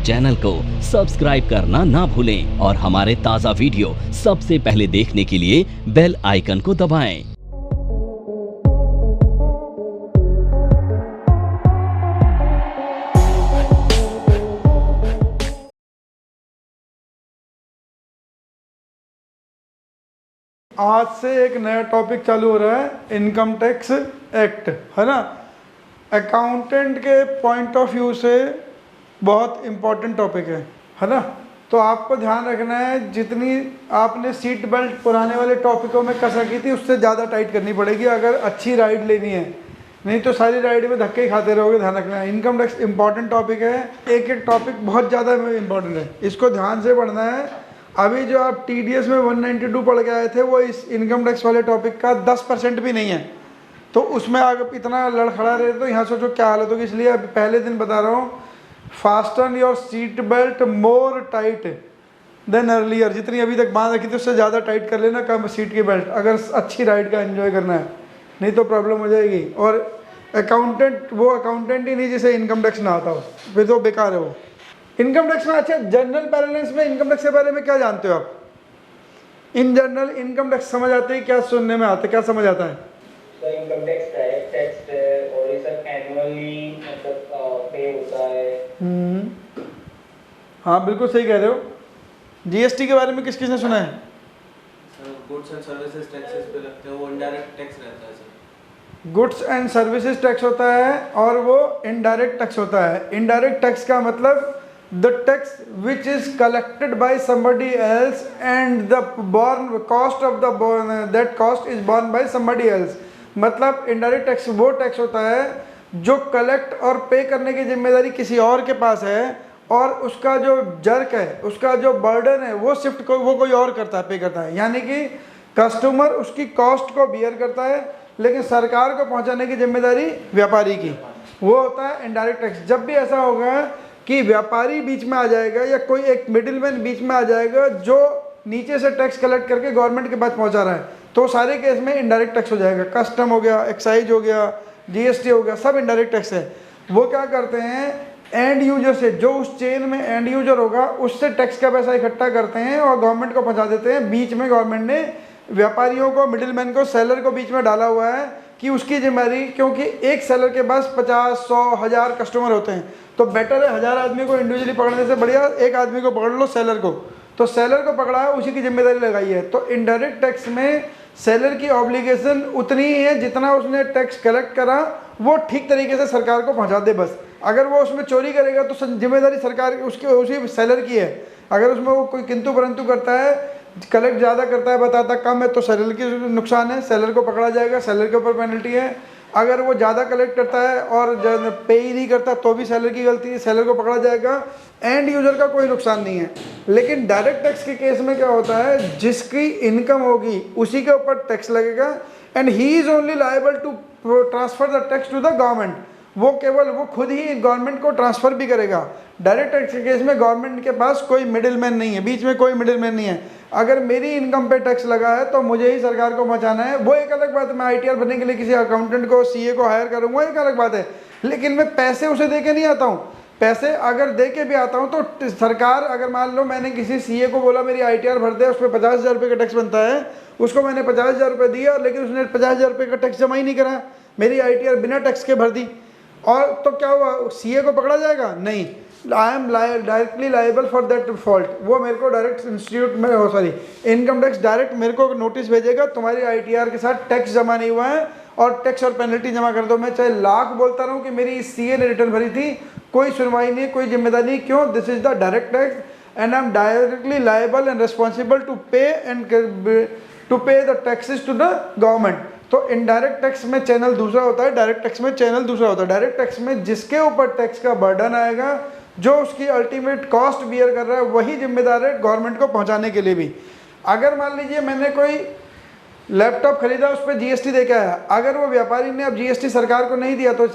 Channel को subscribe करना ना भूलें और हमारे ताज़ा वीडियो सबसे पहले देखने के लिए बेल आइकन को दबाएं। आज से एक नया टॉपिक चालू हो रहा है, इनकम टैक्स एक्ट, है ना। अकाउंटेंट के पॉइंट ऑफ व्यू से बहुत इम्पोर्टेंट टॉपिक है ना। तो आपको ध्यान रखना है, जितनी आपने सीट बेल्ट पुराने वाले टॉपिकों में कस रखी थी उससे ज़्यादा टाइट करनी पड़ेगी अगर अच्छी राइड लेनी है, नहीं तो सारी राइड में धक्के ही खाते रहोगे। ध्यान रखना है, इनकम टैक्स इंपॉर्टेंट टॉपिक है, एक एक टॉपिक बहुत ज़्यादा इंपॉर्टेंट है, इसको ध्यान से पढ़ना है। अभी जो आप TDS में 192 पढ़ के आए थे वो इस इनकम टैक्स वाले टॉपिक का 10% भी नहीं है, तो उसमें अगर इतना लड़खड़ा रहे तो यहाँ सोचो क्या हालत होगी। इसलिए अभी पहले दिन बता रहा हूँ, fasten your seat belt more tight than earlier. जितनी अभी तक बांध रखी थी उससे ज़्यादा टाइट कर लेना कम सीट की बेल्ट, अगर अच्छी राइड का एंजॉय करना है, नहीं तो प्रॉब्लम हो जाएगी। और अकाउंटेंट वो अकाउंटेंट ही नहीं जिसे इनकम टैक्स ना आता हो, फिर तो बेकार है वो। इनकम टैक्स में अच्छा, जनरल बैलेंस में इनकम टैक्स के बारे में क्या जानते हो आप? इन जनरल इनकम टैक्स समझ आते हैं क्या? सुनने में आते क्या समझ आता है? तो इनकम टैक्स डायरेक्ट टैक्स है और ये सब एनुअली मतलब पे होता है। हाँ बिल्कुल सही कह रहे हो। GST के बारे में किस किसने सुना है? गुड्स एंड सर्विसेज टैक्सेस पे लगते हैं, वो इनडायरेक्ट टैक्स रहता है sir. Goods and services tax होता है और वो इनडायरेक्ट टैक्स होता है। इनडायरेक्ट टैक्स का मतलब the tax which is collected by somebody else and the borne cost of the that cost is borne by somebody else। मतलब इनडायरेक्ट टैक्स वो टैक्स होता है जो कलेक्ट और पे करने की जिम्मेदारी किसी और के पास है और उसका जो जर्क है, उसका जो बर्डन है वो शिफ्ट को वो कोई और करता है, पे करता है। यानी कि कस्टमर उसकी कॉस्ट को बियर करता है लेकिन सरकार को पहुंचाने की जिम्मेदारी व्यापारी की, वो होता है इनडायरेक्ट टैक्स। जब भी ऐसा होगा कि व्यापारी बीच में आ जाएगा या कोई एक मिडिलमैन बीच में आ जाएगा जो नीचे से टैक्स कलेक्ट करके गवर्नमेंट के पास पहुंचा रहा है, तो सारे केस में इनडायरेक्ट टैक्स हो जाएगा। कस्टम हो गया, एक्साइज हो गया, GST हो गया, सब इनडायरेक्ट टैक्स है। वो क्या करते हैं, एंड यूजर से, जो उस चेन में एंड यूजर होगा उससे टैक्स का पैसा इकट्ठा करते हैं और गवर्नमेंट को पहुँचा देते हैं। बीच में गवर्नमेंट ने व्यापारियों को, मिडिलमैन को, सेलर को बीच में डाला हुआ है कि उसकी जिम्मेदारी, क्योंकि एक सेलर के पास 50, 100, 1000 कस्टमर होते हैं, तो बेटर है 1000 आदमी को इंडिविजुअली पकड़ने से बढ़िया एक आदमी को पकड़ लो, सेलर को। तो सेलर को पकड़ा है, उसी की जिम्मेदारी लगाई है। तो इनडायरेक्ट टैक्स में सेलर की ऑब्लिगेशन उतनी ही है जितना उसने टैक्स कलेक्ट करा वो ठीक तरीके से सरकार को पहुंचा दे बस। अगर वो उसमें चोरी करेगा तो जिम्मेदारी सरकार उसकी, उसी सेलर की है। अगर उसमें वो कोई किंतु परंतु करता है, कलेक्ट ज़्यादा करता है, बताता कम है, तो सेलर की नुकसान है, सेलर को पकड़ा जाएगा, सेलर के ऊपर पेनल्टी है। अगर वो ज़्यादा कलेक्ट करता है और पे ही नहीं करता तो भी सेलर की गलती है, सेलर को पकड़ा जाएगा, एंड यूजर का कोई नुकसान नहीं है। लेकिन डायरेक्ट टैक्स के केस में क्या होता है, जिसकी इनकम होगी उसी के ऊपर टैक्स लगेगा and he is only liable to transfer the tax to the government. वो केवल वो खुद ही गवर्नमेंट को ट्रांसफ़र भी करेगा। डायरेक्ट टैक्स के केस में गवर्नमेंट के पास कोई मिडिलमैन नहीं है, बीच में कोई मिडिलमैन नहीं है। अगर मेरी इनकम पे टैक्स लगा है तो मुझे ही सरकार को पहुंचाना है, वो एक अलग बात है। मैं ITR बनने के लिए किसी अकाउंटेंट को, CA को हायर करूँगा, एक अलग बात है। लेकिन मैं पैसे उसे दे के नहीं आता हूँ। पैसे अगर दे के भी आता हूँ तो सरकार, अगर मान लो मैंने किसी CA को बोला मेरी ITR भर दे, उस पर 50,000 रुपये का टैक्स बनता है, उसको मैंने 50,000 रुपये दिया लेकिन उसने 50,000 रुपये का टैक्स जमा ही नहीं करा, मेरी ITR बिना टैक्स के भर दी, और तो क्या हुआ, CA को पकड़ा जाएगा? नहीं। आई am directly liable for that fault. वो मेरे को डायरेक्ट इंस्टीट्यूट में, सॉरी, इनकम टैक्स डायरेक्ट मेरे को नोटिस भेजेगा, तुम्हारी ITR के साथ टैक्स जमा नहीं हुआ है और टैक्स और पेनल्टी जमा कर दो। मैं चाहे लाख बोलता रहूँ कि मेरी CA ने रिटर्न भरी थी, कोई सुनवाई नहीं, कोई जिम्मेदारी नहीं। क्यों? This is the direct tax and I am directly liable and responsible to pay and to pay the taxes to the government. तो इनडायरेक्ट टैक्स में चैनल दूसरा होता है, डायरेक्ट टैक्स में चैनल दूसरा होता है। डायरेक्ट टैक्स में जिसके ऊपर टैक्स का बर्डन आएगा, जो उसकी अल्टीमेट कॉस्ट बियर कर रहा है, वही जिम्मेदार है गवर्नमेंट को पहुंचाने के लिए भी। अगर मान लीजिए मैंने कोई लैपटॉप खरीदा, उस पर GST दे के आया, अगर वो व्यापारी ने अब GST सरकार को नहीं दिया तो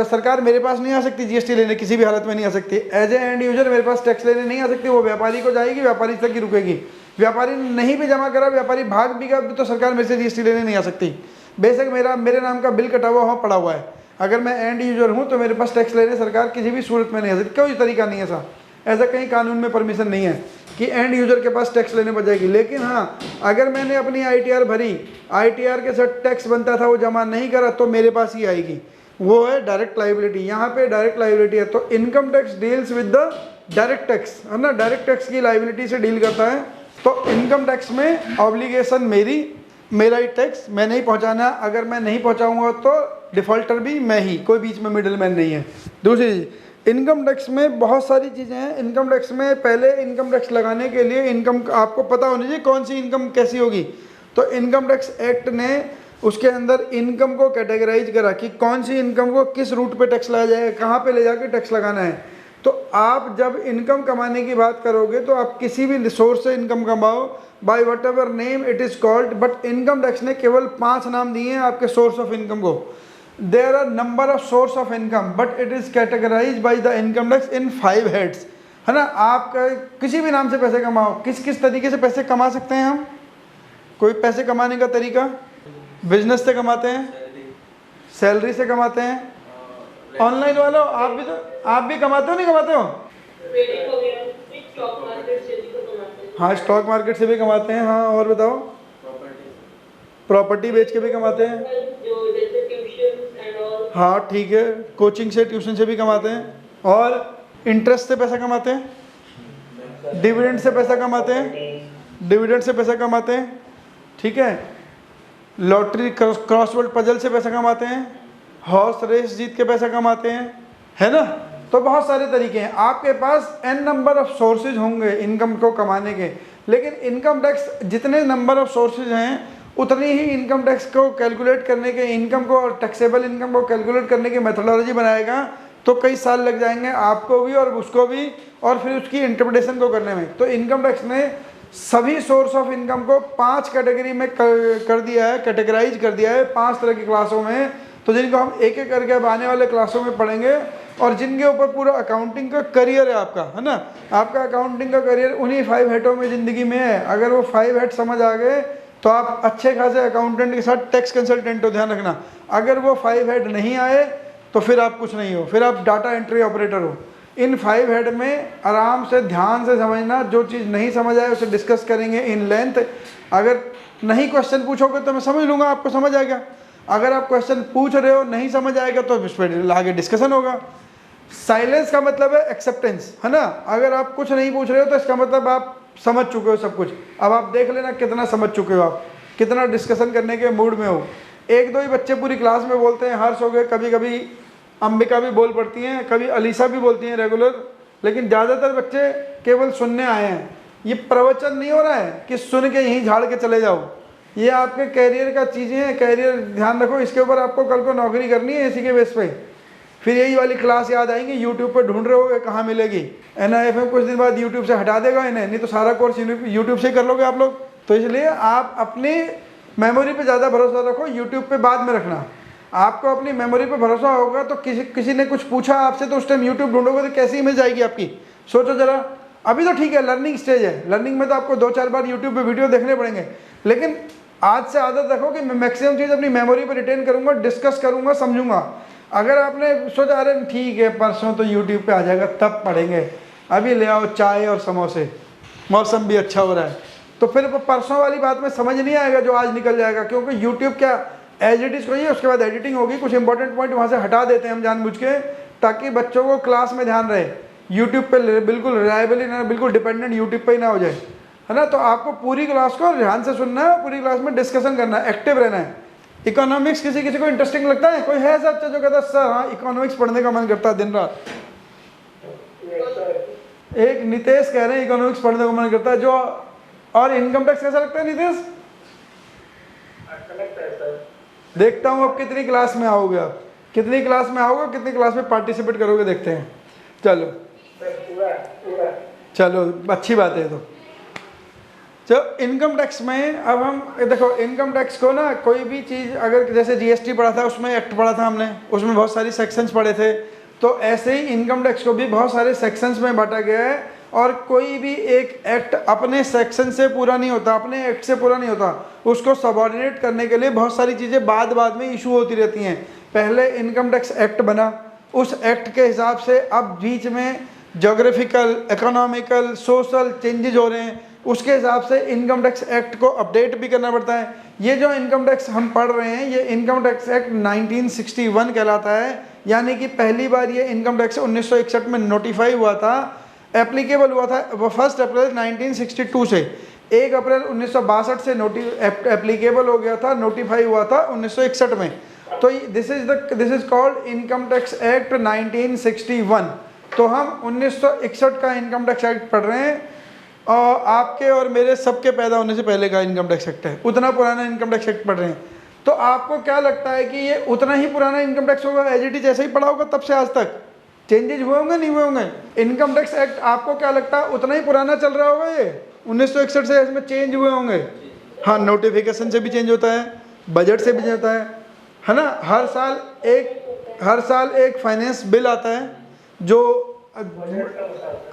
सरकार मेरे पास नहीं आ सकती GST लेने, किसी भी हालत में नहीं आ सकती। एज ए एंड यूजर मेरे पास टैक्स लेने नहीं आ सकती, वो व्यापारी को जाएगी, व्यापारी तक ही रुकेगी। व्यापारी ने नहीं भी जमा करा, व्यापारी भाग भी गया तो सरकार मेरे से GST लेने नहीं आ सकती। बेशक मेरे नाम का बिल कटा हुआ पड़ा हुआ है, अगर मैं एंड यूजर हूँ तो मेरे पास टैक्स लेने सरकार किसी भी सूरत में नहीं आ सकती, कोई तरीका नहीं है ऐसा। ऐसा कहीं कानून में परमिशन नहीं है कि एंड यूजर के पास टैक्स लेने पड़ जाएगी। लेकिन हाँ, अगर मैंने अपनी ITR भरी, ITR के साथ टैक्स बनता था वो जमा नहीं करा, तो मेरे पास ही आएगी, वो है डायरेक्ट लाइबिलिटी। यहाँ पे डायरेक्ट लाइबिलिटी है, तो income tax deals with the direct tax, है ना, डायरेक्ट टैक्स की लाइबिलिटी से डील करता है। तो इनकम टैक्स में ऑब्लिगेशन मेरा ही टैक्स मैंने ही पहुँचाना, अगर मैं नहीं पहुँचाऊँगा तो डिफ़ॉल्टर भी मैं ही, कोई बीच में मिडिल मैन नहीं है। दूसरी चीज़, इनकम टैक्स में बहुत सारी चीज़ें हैं। इनकम टैक्स में पहले इनकम टैक्स लगाने के लिए इनकम आपको पता होनी चाहिए कौन सी इनकम कैसी होगी। तो इनकम टैक्स एक्ट ने उसके अंदर इनकम को कैटेगराइज करा कि कौन सी इनकम को किस रूट पे टैक्स लगाया जाएगा, कहाँ पे ले जाके टैक्स लगाना है। तो आप जब इनकम कमाने की बात करोगे तो आप किसी भी सोर्स से इनकम कमाओ, by whatever name it is called, but income tax ने केवल 5 नाम दिए हैं आपके सोर्स ऑफ इनकम को। There are number of source of income but it is categorize by the income tax in 5 heads, है ना। आप किसी भी नाम से पैसे कमाओ, किस तरीके से पैसे कमा सकते हैं हम, कोई पैसे कमाने का तरीका, बिजनेस से कमाते हैं, सैलरी से कमाते हैं, ऑनलाइन वालों आप भी कमाते हो नहीं कमाते हो? हाँ, स्टॉक मार्केट से भी कमाते हैं। हाँ, और बताओ? प्रॉपर्टी बेच के भी कमाते हैं। हाँ ठीक है, कोचिंग से, ट्यूशन से भी कमाते हैं, और इंटरेस्ट से पैसा कमाते हैं, डिविडेंड से पैसा कमाते हैं, डिविडेंड से पैसा कमाते हैं, ठीक है, लॉटरी क्रॉसवर्ड पजल से पैसा कमाते हैं, हॉर्स रेस जीत के पैसा कमाते हैं, है ना। तो बहुत सारे तरीके हैं, आपके पास n नंबर ऑफ सोर्सेज होंगे इनकम को कमाने के। लेकिन इनकम टैक्स जितने नंबर ऑफ सोर्सेज हैं उतनी ही इनकम टैक्स को कैलकुलेट करने के, इनकम को और टैक्सेबल इनकम को कैलकुलेट करने की मेथोडोलॉजी बनाएगा, तो कई साल लग जाएंगे आपको भी और उसको भी, और फिर उसकी इंटरप्रिटेशन को करने में। तो इनकम टैक्स ने सभी सोर्स ऑफ इनकम को 5 कैटेगरी में कर दिया है, कैटेगराइज कर दिया है 5 तरह की क्लासों में। तो जिनको हम एक एक करके अब आने वाले क्लासों में पढ़ेंगे, और जिनके ऊपर पूरा अकाउंटिंग का करियर है आपका, है ना। आपका अकाउंटिंग का करियर उन्हीं 5 हेडों में ज़िंदगी में है। अगर वो 5 हेड समझ आ गए तो आप अच्छे खासे अकाउंटेंट के साथ टैक्स कंसल्टेंट हो, ध्यान रखना। अगर वो 5 हेड नहीं आए तो फिर आप कुछ नहीं हो, फिर आप डाटा एंट्री ऑपरेटर हो। इन 5 हेड में आराम से ध्यान से समझना, जो चीज़ नहीं समझ आए उसे डिस्कस करेंगे इन लेंथ। अगर नहीं क्वेश्चन पूछोगे तो मैं समझ लूँगा आपको समझ आएगा, अगर आप क्वेश्चन पूछ रहे हो नहीं समझ आएगा तो इस पर आगे डिस्कशन होगा। साइलेंस का मतलब है एक्सेप्टेंस, है ना। अगर आप कुछ नहीं पूछ रहे हो तो इसका मतलब आप समझ चुके हो सब कुछ। अब आप देख लेना कितना समझ चुके हो, आप कितना डिस्कशन करने के मूड में हो। 1-2 ही बच्चे पूरी क्लास में बोलते हैं, हर्ष हो गए, कभी कभी अंबिका भी बोल पड़ती हैं, कभी अलीसा भी बोलती हैं रेगुलर, लेकिन ज़्यादातर बच्चे केवल सुनने आए हैं। ये प्रवचन नहीं हो रहा है कि सुन के यहीं झाड़ के चले जाओ, ये आपके कैरियर का चीज़ें हैं। कैरियर ध्यान रखो, इसके ऊपर आपको कल को नौकरी करनी है इसी के बेस पे। फिर यही वाली क्लास याद आएंगी, यूट्यूब पर ढूंढ रहे हो कहाँ मिलेगी। NIFM कुछ दिन बाद यूट्यूब से हटा देगा इन्हें, नहीं तो सारा कोर्स यूट्यूब से कर लोगे आप लोग। तो इसलिए आप अपनी मेमोरी पे ज़्यादा भरोसा रखो, यूट्यूब पे बाद में रखना। आपको अपनी मेमोरी पे भरोसा होगा तो किसी ने कुछ पूछा आपसे तो उस टाइम यूट्यूब ढूंढोगे तो कैसी इमेज आएगी आपकी, सोचो ज़रा। अभी तो ठीक है, लर्निंग स्टेज है, लर्निंग में तो आपको 2-4 बार यूट्यूब पे वीडियो देखने पड़ेंगे, लेकिन आज से आदत रखो कि मैं मैक्सिमम चीज़ अपनी मेमोरी पर रिटेन करूँगा, डिस्कस करूँगा, समझूंगा। अगर आपने सोचा अरे ठीक है परसों तो यूट्यूब पे आ जाएगा तब पढ़ेंगे, अभी ले आओ चाय और समोसे, मौसम भी अच्छा हो रहा है, तो फिर परसों वाली बात में समझ नहीं आएगा जो आज निकल जाएगा। क्योंकि यूट्यूब क्या एज इट इज़ कोई है, उसके बाद एडिटिंग होगी, कुछ इंपॉर्टेंट पॉइंट वहाँ से हटा देते हैं हम जानबूझ के, ताकि बच्चों को क्लास में ध्यान रहे। यूट्यूब पे बिल्कुल रिलायबल ही ना, बिल्कुल डिपेंडेंट यूट्यूब पे ही ना हो जाए, है ना। तो आपको पूरी क्लास को ध्यान से सुनना है, पूरी क्लास में डिस्कशन करना है, एक्टिव रहना है। इकोनॉमिक्स किसी को इंटरेस्टिंग लगता है? कोई है ऐसा बच्चा जो कहता है सर हाँ इकोनॉमिक्स पढ़ने का मन करता है दिन रात? एक नितेश कह रहे हैं इकोनॉमिक्स पढ़ने का मन करता है। जो और इनकम टैक्स कैसा लगता है नितेश? देखता हूँ अब कितनी क्लास में आओगे, आप कितनी क्लास में आओगे, कितनी क्लास में पार्टिसिपेट करोगे, देखते हैं। चलो चलो अच्छी बात है। तो इनकम टैक्स में अब हम देखो, इनकम टैक्स को ना कोई भी चीज़, अगर जैसे GST पढ़ा था उसमें एक्ट पढ़ा था हमने, उसमें बहुत सारी सेक्शंस पढ़े थे, तो ऐसे ही इनकम टैक्स को भी बहुत सारे सेक्शंस में बांटा गया है। और कोई भी एक एक्ट अपने सेक्शन से पूरा नहीं होता, अपने एक्ट से पूरा नहीं होता, उसको सबऑर्डिनेट करने के लिए बहुत सारी चीज़ें बाद में इशू होती रहती हैं। पहले इनकम टैक्स एक्ट बना, उस एक्ट के हिसाब से अब बीच में जोग्राफिकल, इकोनॉमिकल, सोशल चेंजेज हो रहे हैं, उसके हिसाब से इनकम टैक्स एक्ट को अपडेट भी करना पड़ता है। ये जो इनकम टैक्स हम पढ़ रहे हैं ये इनकम टैक्स एक्ट 1961 कहलाता है, यानी कि पहली बार ये इनकम टैक्स 1961 में नोटिफाई हुआ था, एप्लीकेबल हुआ था 1 अप्रैल 1962 से। 1 अप्रैल 1962 से एप्लीकेबल हो गया था, नोटिफाई हुआ था 1961 में। तो this is called income tax act 1961। तो हम 1961 का इनकम टैक्स एक्ट पढ़ रहे हैं, और आपके और मेरे सबके पैदा होने से पहले का इनकम टैक्स एक्ट है, उतना पुराना इनकम टैक्स एक्ट पढ़ रहे हैं। तो आपको क्या लगता है कि ये उतना ही पुराना इनकम टैक्स होगा, एज इट इज ऐसे ही पढ़ा होगा तब से आज तक? चेंजेज हुए होंगे, नहीं हुए होंगे? इनकम टैक्स एक्ट आपको क्या लगता है उतना ही पुराना चल रहा होगा ये 1961 से? इसमें चेंज हुए होंगे? हाँ, नोटिफिकेशन से भी चेंज होता है, बजट से भी चेंज होता है ना। हर साल एक फाइनेंस बिल आता है जो,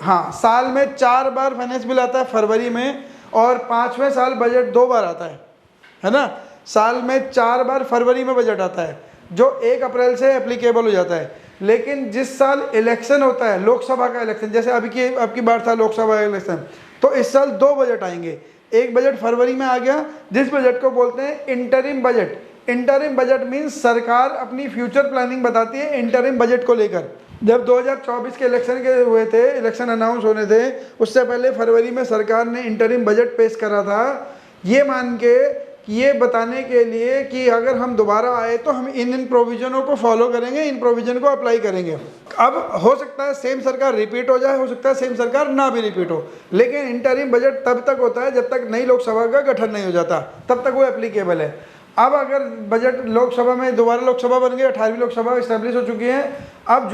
हाँ, साल में 4 बार फाइनेंस बिल आता है, फरवरी में, और 5वें साल बजट 2 बार आता है ना। साल में 4 बार फरवरी में बजट आता है जो 1 अप्रैल से एप्लीकेबल हो जाता है। लेकिन जिस साल इलेक्शन होता है, लोकसभा का इलेक्शन, जैसे आपकी बार था लोकसभा इलेक्शन, तो इस साल 2 बजट आएंगे। एक बजट फरवरी में आ गया, जिस बजट को बोलते हैं interim budget. Interim budget means सरकार अपनी फ्यूचर प्लानिंग बताती है इंटरिम बजट को लेकर। जब 2024 के इलेक्शन के हुए थे, इलेक्शन अनाउंस होने थे, उससे पहले फरवरी में सरकार ने इंटरिम बजट पेश करा था, ये मान के, ये बताने के लिए कि अगर हम दोबारा आए तो हम इन प्रोविजनों को फॉलो करेंगे, इन प्रोविजन को अप्लाई करेंगे। अब हो सकता है सेम सरकार रिपीट हो जाए, हो सकता है सेम सरकार ना भी रिपीट हो, लेकिन इंटरिम बजट तब तक होता है जब तक नई लोकसभा का गठन नहीं हो जाता, तब तक वो एप्लीकेबल है। अब अगर बजट लोकसभा में दोबारा लोकसभा बन गई, 18वीं लोकसभा इस्टेब्लिश हो चुकी है, अब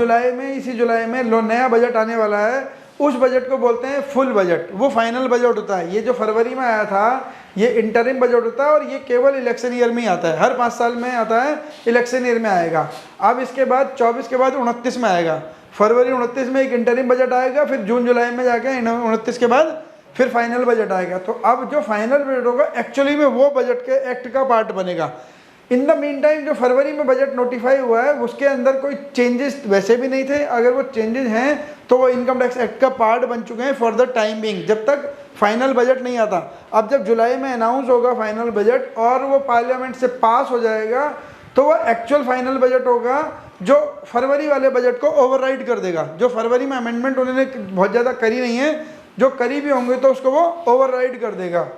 इसी जुलाई में नया बजट आने वाला है, उस बजट को बोलते हैं फुल बजट। वो फाइनल बजट होता है। ये जो फरवरी में आया था ये इंटरिम बजट होता है, और ये केवल इलेक्शन ईयर में ही आता है, हर 5 साल में आता है, इलेक्शन ईयर में आएगा। अब इसके बाद 24 के बाद 29 में आएगा, फरवरी 29 में एक इंटरिम बजट आएगा, फिर जून जुलाई में जाके 29 के बाद फिर फाइनल बजट आएगा। तो अब जो फाइनल बजट होगा एक्चुअली में वो बजट के एक्ट का पार्ट बनेगा। इन द मीन टाइम जो फरवरी में बजट नोटिफाई हुआ है उसके अंदर कोई चेंजेस वैसे भी नहीं थे, अगर वो चेंजेस हैं तो वो इनकम टैक्स एक्ट का पार्ट बन चुके हैं फॉर द टाइम बिंग, जब तक फाइनल बजट नहीं आता। अब जब जुलाई में अनाउंस होगा फाइनल बजट और वो पार्लियामेंट से पास हो जाएगा तो वो एक्चुअल फाइनल बजट होगा जो फरवरी वाले बजट को ओवरराइड कर देगा। जो फरवरी में अमेंडमेंट उन्होंने बहुत ज़्यादा करी नहीं है, जो करी भी होंगे तो उसको वो ओवरराइड कर देगा।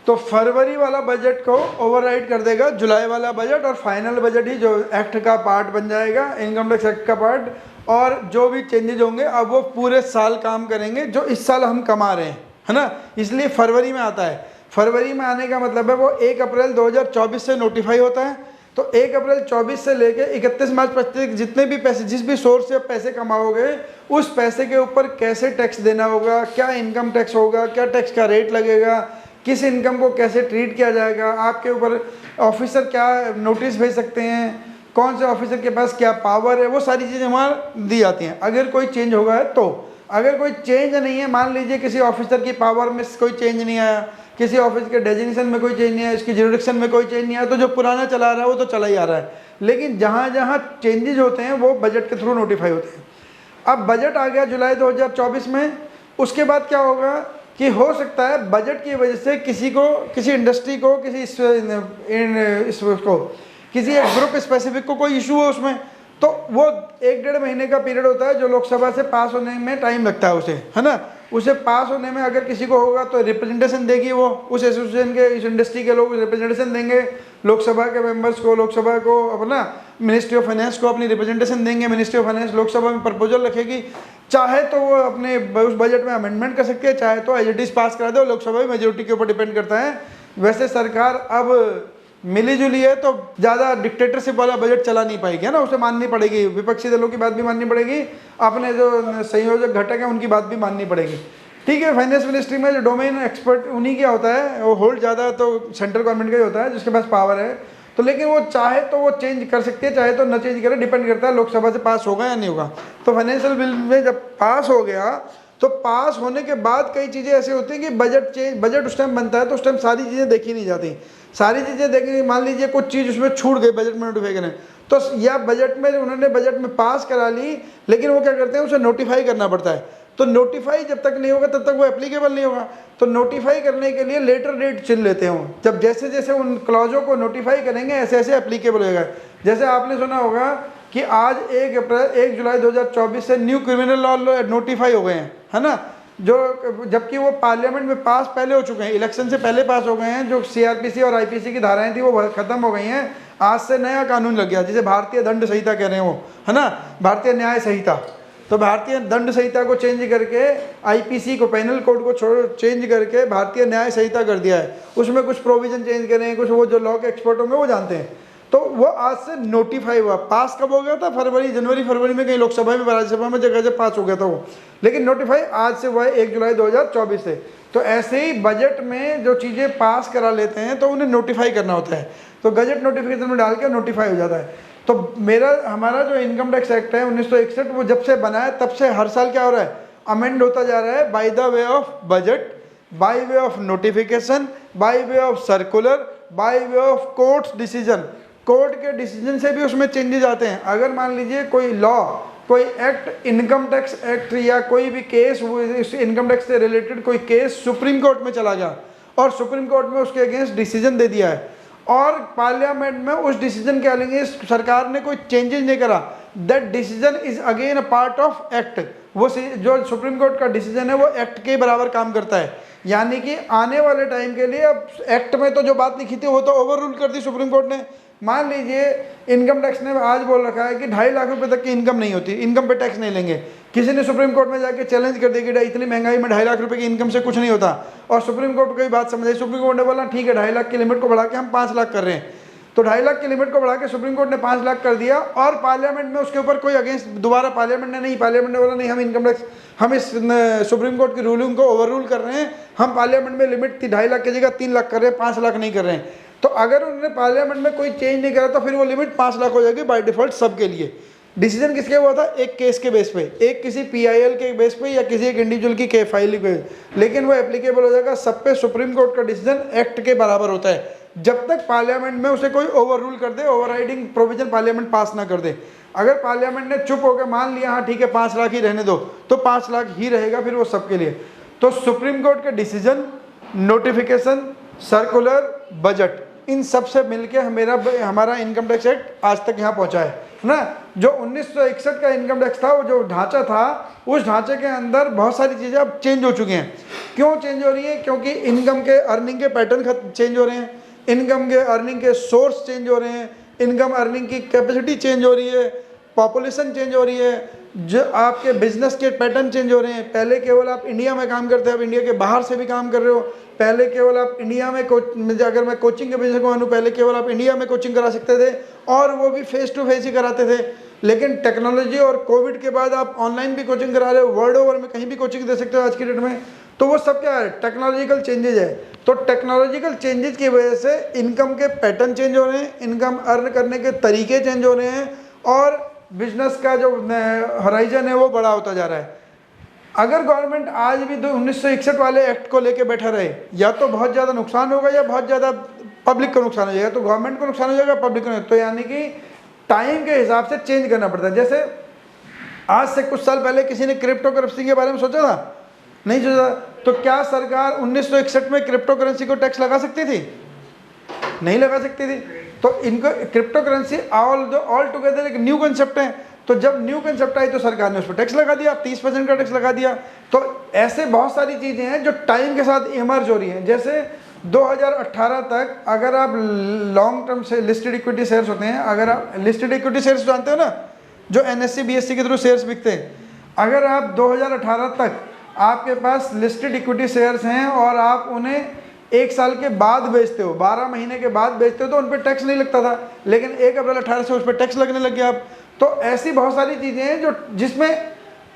तो फरवरी वाला बजट को ओवरराइड कर देगा जुलाई वाला बजट, और फाइनल बजट ही जो एक्ट का पार्ट बन जाएगा, इनकम टैक्स एक्ट का पार्ट। और जो भी चेंजेज होंगे अब वो पूरे साल काम करेंगे जो इस साल हम कमा रहे हैं, है ना। इसलिए फरवरी में आता है। फरवरी में आने का मतलब है वो 1 अप्रैल 2024 से नोटिफाई होता है। तो 1 अप्रैल 24 से लेके 31 मार्च 25 जितने भी पैसे, जिस भी सोर्स से आप पैसे कमाओगे, उस पैसे के ऊपर कैसे टैक्स देना होगा, क्या इनकम टैक्स होगा, क्या टैक्स का रेट लगेगा, किस इनकम को कैसे ट्रीट किया जाएगा, आपके ऊपर ऑफिसर क्या नोटिस भेज सकते हैं, कौन से ऑफिसर के पास क्या पावर है, वो सारी चीज़ें वहाँ दी जाती हैं। अगर कोई चेंज होगा है तो, अगर कोई चेंज नहीं है, मान लीजिए किसी ऑफिसर की पावर में कोई चेंज नहीं आया, किसी ऑफिस के डेजिग्नेशन में कोई चेंज नहीं आया, इसकी जुरिडिक्शन में कोई चेंज नहीं आया, तो जो पुराना चला रहा है वो तो चला ही आ रहा है। लेकिन जहाँ जहाँ चेंजेस होते हैं वो बजट के थ्रू नोटिफाई होते हैं। अब बजट आ गया जुलाई 2024 में, उसके बाद क्या होगा कि हो सकता है बजट की वजह से किसी को, किसी इंडस्ट्री को, किसी एक ग्रुप स्पेसिफिक को कोई इशू हो उसमें, तो वो 1-1.5 महीने का पीरियड होता है जो लोकसभा से पास होने में टाइम लगता है उसे, है ना। उसे पास होने में अगर किसी को होगा तो रिप्रेजेंटेशन देगी वो, उस एसोसिएशन के, इस इंडस्ट्री के लोग रिप्रेजेंटेशन देंगे लोकसभा के मेंबर्स को, लोकसभा को अपना मिनिस्ट्री ऑफ फाइनेंस को अपनी रिप्रेजेंटेशन देंगे। मिनिस्ट्री ऑफ फाइनेंस लोकसभा में प्रपोजल रखेगी, चाहे तो वो अपने उस बजट में अमेंडमेंट कर सकती है, चाहे तो एज इट इज पास करा दे, लोकसभा में मेजोरिटी के ऊपर डिपेंड करता है। वैसे सरकार अब मिली जुली है तो ज़्यादा डिक्टेटरशिप वाला बजट चला नहीं पाएगी, है ना, उसे माननी पड़ेगी, विपक्षी दलों की बात भी माननी पड़ेगी, अपने जो संयोजक घटक हैं उनकी बात भी माननी पड़ेगी। ठीक है, फाइनेंस मिनिस्ट्री में जो डोमेन एक्सपर्ट उन्हीं क्या होता है, वो होल्ड ज़्यादा तो सेंट्रल गवर्नमेंट का ही होता है जिसके पास पावर है। तो लेकिन वो चाहे तो वो चेंज कर सकती है, चाहे तो न चेंज करे, डिपेंड करता है लोकसभा से पास होगा या नहीं होगा। तो फाइनेंशियल बिल में जब पास हो गया तो पास होने के बाद कई चीज़ें ऐसी होती हैं कि बजट उस टाइम बनता है तो उस टाइम सारी चीज़ें देखी नहीं जाती। सारी चीज़ें देखी, मान लीजिए कुछ चीज़ उसमें छूट गई बजट में नोटिफाई करने, तो या बजट में उन्होंने बजट में पास करा ली, लेकिन वो क्या करते हैं उसे नोटिफाई करना पड़ता है। तो नोटिफाई जब तक नहीं होगा तब तक वो एप्लीकेबल नहीं होगा। तो नोटिफाई करने के लिए लेटर डेट चुन लेते हैं वो, जब जैसे जैसे उन क्लॉजों को नोटिफाई करेंगे ऐसे ऐसे एप्लीकेबल होगा। जैसे आपने सुना होगा कि आज 1 जुलाई 2024 से न्यू क्रिमिनल लॉ नोटिफाई हो गए हैं, है ना, जो जबकि वो पार्लियामेंट में पास पहले हो चुके हैं, इलेक्शन से पहले पास हो गए हैं। जो सीआरपीसी और आईपीसी की धाराएं थी वो खत्म हो गई हैं, आज से नया कानून लग गया जिसे भारतीय दंड संहिता कह रहे हैं वो, है ना, भारतीय न्याय संहिता। तो भारतीय दंड संहिता को चेंज करके आईपीसी को, पेनल कोड को चेंज करके भारतीय न्याय संहिता कर दिया है। उसमें कुछ प्रोविजन चेंज करे हैं, कुछ वो जो लॉ के एक्सपर्ट होंगे वो जानते हैं। तो वो आज से नोटिफाई हुआ, पास कब हो गया था, जनवरी फरवरी में कहीं लोकसभा में, राज्यसभा में जगह जगह पास हो गया था वो, लेकिन नोटिफाई आज से हुआ है 1 जुलाई 2024 से। तो ऐसे ही बजट में जो चीज़ें पास करा लेते हैं तो उन्हें नोटिफाई करना होता है, तो गजट नोटिफिकेशन में डाल के नोटिफाई हो जाता है। तो हमारा जो इनकम टैक्स एक्ट है 1961, वो जब से बना है तब से हर साल क्या हो रहा है, अमेंड होता जा रहा है, by the way of budget, by way of notification, by way of circular, by way of court decision. Court के डिसीजन से भी उसमें चेंजेस आते हैं। अगर मान लीजिए कोई लॉ, कोई एक्ट, इनकम टैक्स एक्ट या कोई भी केस, इनकम टैक्स से रिलेटेड कोई केस सुप्रीम कोर्ट में चला गया और सुप्रीम कोर्ट में उसके अगेंस्ट डिसीजन दे दिया है और पार्लियामेंट में उस डिसीजन के अगेंस्ट सरकार ने कोई चेंजेस नहीं करा, that decision is again a part of act. वो जो सुप्रीम कोर्ट का डिसीजन है वो एक्ट के बराबर काम करता है। यानी कि आने वाले टाइम के लिए अब एक्ट में तो जो बात लिखी थी वो तो ओवर रूल कर दी सुप्रीम कोर्ट ने। मान लीजिए इनकम टैक्स ने आज बोल रखा है कि 2.5 लाख रुपए तक की इनकम नहीं होती, इनकम पे टैक्स नहीं लेंगे। किसी ने सुप्रीम कोर्ट में जाके चैलेंज कर दिया कि इतनी महंगाई में 2.5 लाख रुपए की इनकम से कुछ नहीं होता, और सुप्रीम कोर्ट को ये बात समझ आई। सुप्रीम कोर्ट ने बोला ठीक है 2.5 लाख की लिमिट को बढ़ा के हम 5 लाख कर रहे हैं। तो 2.5 लाख की लिमिट को बढ़ा के सुप्रीम कोर्ट ने 5 लाख कर दिया और पार्लियामेंट में उसके ऊपर कोई अगेंस्ट दोबारा पार्लियामेंट ने बोला नहीं, हम इनकम टैक्स, हम इस सुप्रीम कोर्ट की रूलिंग को ओवर रूल कर रहे हैं, हम पार्लियामेंट में लिमिट थी 2.5 लाख की जगह 3 लाख कर रहे हैं, 5 लाख नहीं कर रहे हैं। तो अगर उन्होंने पार्लियामेंट में कोई चेंज नहीं करा तो फिर वो लिमिट 5 लाख हो जाएगी बाय डिफॉल्ट सबके लिए। डिसीजन किसके हुआ था, एक केस के बेस पे, एक किसी पीआईएल के बेस पे या किसी एक इंडिविजुअल की फाइलिंग पे, लेकिन वो एप्लीकेबल हो जाएगा सब पे। सुप्रीम कोर्ट का डिसीजन एक्ट के बराबर होता है जब तक पार्लियामेंट में उसे कोई ओवर रूल कर दे, ओवरराइडिंग प्रोविजन पार्लियामेंट पास ना कर दे। अगर पार्लियामेंट ने चुप होकर मान लिया हाँ ठीक है 5 लाख ही रहने दो, तो 5 लाख ही रहेगा फिर वो सबके लिए। तो सुप्रीम कोर्ट के डिसीजन, नोटिफिकेशन, सर्कुलर, बजट, इन सब से मिलके हमारा इनकम टैक्स एक्ट आज तक यहाँ पहुँचा है ना। जो 1961 का इनकम टैक्स था, वो जो ढांचा था, उस ढांचे के अंदर बहुत सारी चीज़ें अब चेंज हो चुकी हैं। क्यों चेंज हो रही है? क्योंकि इनकम के अर्निंग के पैटर्न चेंज हो रहे हैं, इनकम के अर्निंग के सोर्स चेंज हो रहे हैं, इनकम अर्निंग की कैपेसिटी चेंज हो रही है, पॉपुलेशन चेंज हो रही है, जो आपके बिजनेस के पैटर्न चेंज हो रहे हैं। पहले केवल आप इंडिया में काम करते हैं, अब इंडिया के बाहर से भी काम कर रहे हो। पहले केवल आप इंडिया में अगर मैं कोचिंग के बिजनेस को मानूं, पहले केवल आप इंडिया में कोचिंग करा सकते थे और वो भी फेस टू फेस ही कराते थे। लेकिन टेक्नोलॉजी और कोविड के बाद आप ऑनलाइन भी कोचिंग करा रहे हो, वर्ल्ड ओवर में कहीं भी कोचिंग दे सकते हो आज की डेट में। तो वो सब क्या है? टेक्नोलॉजिकल चेंजेज है। तो टेक्नोलॉजिकल चेंजेज की वजह से इनकम के पैटर्न चेंज हो रहे हैं, इनकम अर्न करने के तरीके चेंज हो रहे हैं और बिजनेस का जो हॉराइजन है वो बड़ा होता जा रहा है। अगर गवर्नमेंट आज भी 1961 वाले एक्ट को लेके बैठा रहे, या तो बहुत ज़्यादा नुकसान होगा या बहुत ज़्यादा पब्लिक को नुकसान हो जाएगा। तो गवर्नमेंट को नुकसान हो जाएगा, पब्लिक को। तो यानी कि टाइम के हिसाब से चेंज करना पड़ता है। जैसे आज से कुछ साल पहले किसी ने क्रिप्टो करेंसी के बारे में सोचा था? नहीं सोचा। तो क्या सरकार 1961 में क्रिप्टो करेंसी को टैक्स लगा सकती थी? नहीं लगा सकती थी। तो इनको क्रिप्टो करेंसी ऑल टुगेदर एक न्यू कंसेप्ट है। तो जब न्यू कंसेप्ट आई तो सरकार ने उस पर टैक्स लगा दिया, 30% का टैक्स लगा दिया। तो ऐसे बहुत सारी चीज़ें हैं जो टाइम के साथ इमर्ज हो रही हैं। जैसे 2018 तक अगर आप लॉन्ग टर्म से लिस्टेड इक्विटी शेयर्स होते हैं, अगर आप लिस्टेड इक्विटी शेयर्स जानते हो ना, जो NSE BSE के थ्रू शेयर्स बिकते हैं, अगर आप 2018 तक आपके पास लिस्टेड इक्विटी शेयर्स हैं और आप उन्हें 1 साल के बाद बेचते हो, 12 महीने के बाद बेचते हो, तो उन पर टैक्स नहीं लगता था। लेकिन 1 अप्रैल 18 से उस पर टैक्स लगने लग गया अब। तो ऐसी बहुत सारी चीज़ें हैं जो जिसमें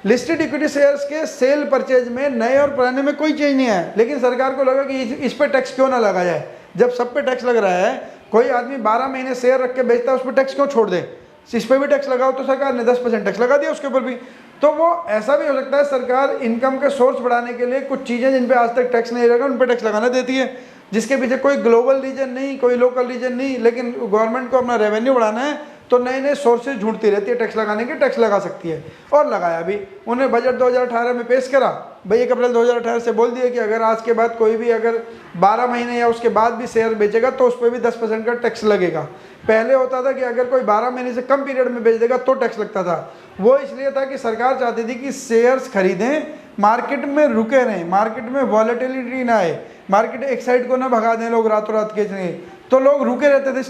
लिस्टेड इक्विटी शेयर्स के सेल परचेज में नए और पुराने में कोई चेंज नहीं है। लेकिन सरकार को लगा कि इस पर टैक्स क्यों ना लगा जाए। जब सब पे टैक्स लग रहा है, कोई आदमी 12 महीने शेयर रख के बेचता है, उस पर टैक्स क्यों छोड़ दे? इस पर भी टैक्स लगाओ। तो सरकार ने 10% टैक्स लगा दिया उसके ऊपर भी। तो वो ऐसा भी हो सकता है सरकार इनकम के सोर्स बढ़ाने के लिए कुछ चीज़ें जिन पे आज तक टैक्स नहीं लगा उन पर टैक्स लगाना देती है, जिसके पीछे कोई ग्लोबल रीजन नहीं, कोई लोकल रीजन नहीं, लेकिन गवर्नमेंट को अपना रेवेन्यू बढ़ाना है तो नए नए सोर्सेज ढूंढती रहती है टैक्स लगाने के, टैक्स लगा सकती है और लगाया भी। उन्हें बजट 2018 में पेश करा भाई, 1 अप्रैल 2018 से बोल दिया कि अगर आज के बाद कोई भी अगर 12 महीने या उसके बाद भी शेयर बेचेगा तो उस पर भी 10% का टैक्स लगेगा। पहले होता था कि अगर कोई 12 महीने से कम पीरियड में बेच देगा तो टैक्स लगता था। वो इसलिए था कि सरकार चाहती थी कि शेयर्स खरीदें, मार्केट में रुके रहें, मार्केट में वॉलेटिलिटी ना आए, मार्केट एक साइड को ना भगा दें लोग रातों रात के, तो लोग रुके रहते थे,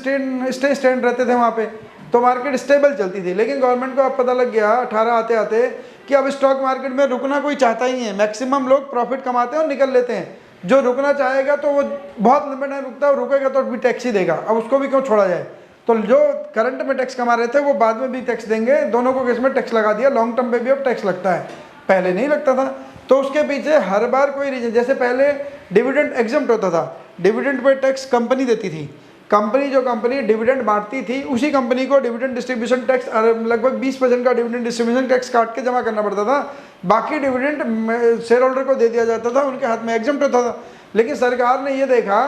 स्टैंड रहते थे वहाँ पे, तो मार्केट स्टेबल चलती थी। लेकिन गवर्नमेंट को अब पता लग गया 18 आते आते कि अब स्टॉक मार्केट में रुकना कोई चाहता ही नहीं है। मैक्सिमम लोग प्रॉफिट कमाते हैं और निकल लेते हैं। जो रुकना चाहेगा तो वो बहुत लंबे टाइम रुकता है, और रुकेगा तो भी टैक्स ही देगा। अब उसको भी क्यों छोड़ा जाए। तो जो करंट में टैक्स कमा रहे थे वो बाद में भी टैक्स देंगे, दोनों को केस में टैक्स लगा दिया। लॉन्ग टर्म पे भी अब टैक्स लगता है, पहले नहीं लगता था। तो उसके पीछे हर बार कोई रीजन, जैसे पहले डिविडेंड एग्जम्प्ट होता था, डिविडेंड पे टैक्स कंपनी देती थी। जो कंपनी डिविडेंड बांटती थी उसी कंपनी को डिविडेंड डिस्ट्रीब्यूशन टैक्स लगभग 20% का डिविडेंड डिस्ट्रीब्यूशन टैक्स काट के जमा करना पड़ता था। बाकी डिविडेंड शेयर होल्डर को दे दिया जाता था, उनके हाथ में एग्जम्प्ट होता था। लेकिन सरकार ने ये देखा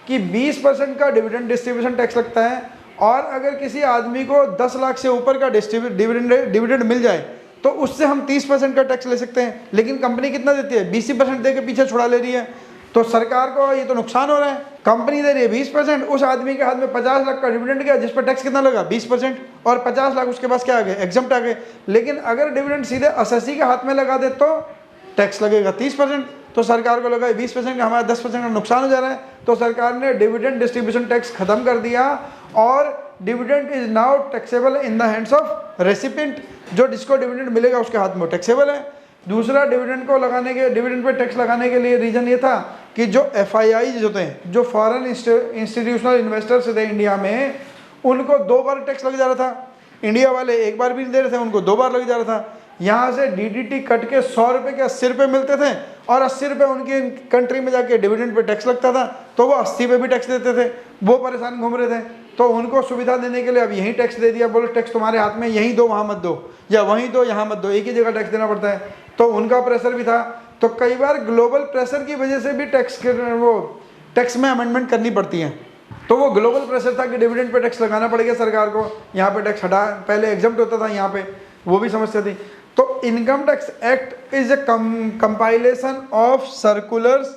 कि 20% का डिविडेंड डिस्ट्रीब्यूशन टैक्स लगता है, और अगर किसी आदमी को 10 लाख से ऊपर का डिविडेंड मिल जाए तो उससे हम 30% का टैक्स ले सकते हैं। लेकिन कंपनी कितना देती है, 20% दे के पीछे छुड़ा ले रही है। तो सरकार को ये तो नुकसान हो रहा है। कंपनी दे रही है 20%, उस आदमी के हाथ में 50 लाख का डिविडेंड गया, जिस पर टैक्स कितना लगा 20%, और 50 लाख उसके पास क्या आ गए, एग्जम्प्ट आ गए। लेकिन अगर डिविडेंड सीधे असेसी के हाथ में लगा दे तो टैक्स लगेगा 30%। तो सरकार को लगा 20% का हमारा 10% का नुकसान हो जा रहा है। तो सरकार ने डिविडेंड डिस्ट्रीब्यूशन टैक्स खत्म कर दिया, और dividend is now taxable in the hands of recipient. जो जिसको डिविडेंड मिलेगा उसके हाथ में टैक्सेबल है। दूसरा, डिविडेंड पे टैक्स लगाने के लिए रीजन ये था कि जो FIIs होते हैं, जो फॉरेन इंस्टीट्यूशनल इन्वेस्टर्स थे इंडिया में, उनको 2 बार टैक्स लग जा रहा था। इंडिया वाले 1 बार भी नहीं दे रहे थे, उनको 2 बार लग जा रहा था। यहाँ से DDT कट के 100 रुपये के 80 रुपये मिलते थे, और 80 रुपये उनकी कंट्री में जाके डिविडेंड पे टैक्स लगता था, तो वो 80 पे भी टैक्स देते थे। वो परेशान घूम रहे थे। तो उनको सुविधा देने के लिए अब यही टैक्स दे दिया, बोलो टैक्स तुम्हारे हाथ में, यहीं दो वहाँ मत दो, या वहीं दो यहाँ मत दो, एक ही जगह टैक्स देना पड़ता है। तो उनका प्रेशर भी था। तो कई बार ग्लोबल प्रेशर की वजह से भी टैक्स में अमेंडमेंट करनी पड़ती है। तो वो ग्लोबल प्रेशर था कि डिविडेंड पे टैक्स लगाना पड़ेगा सरकार को, यहाँ पे टैक्स हटा, पहले एग्जम्प्ट होता था यहाँ पे, वो भी समस्या थी। तो income tax act is a compilation of circulars.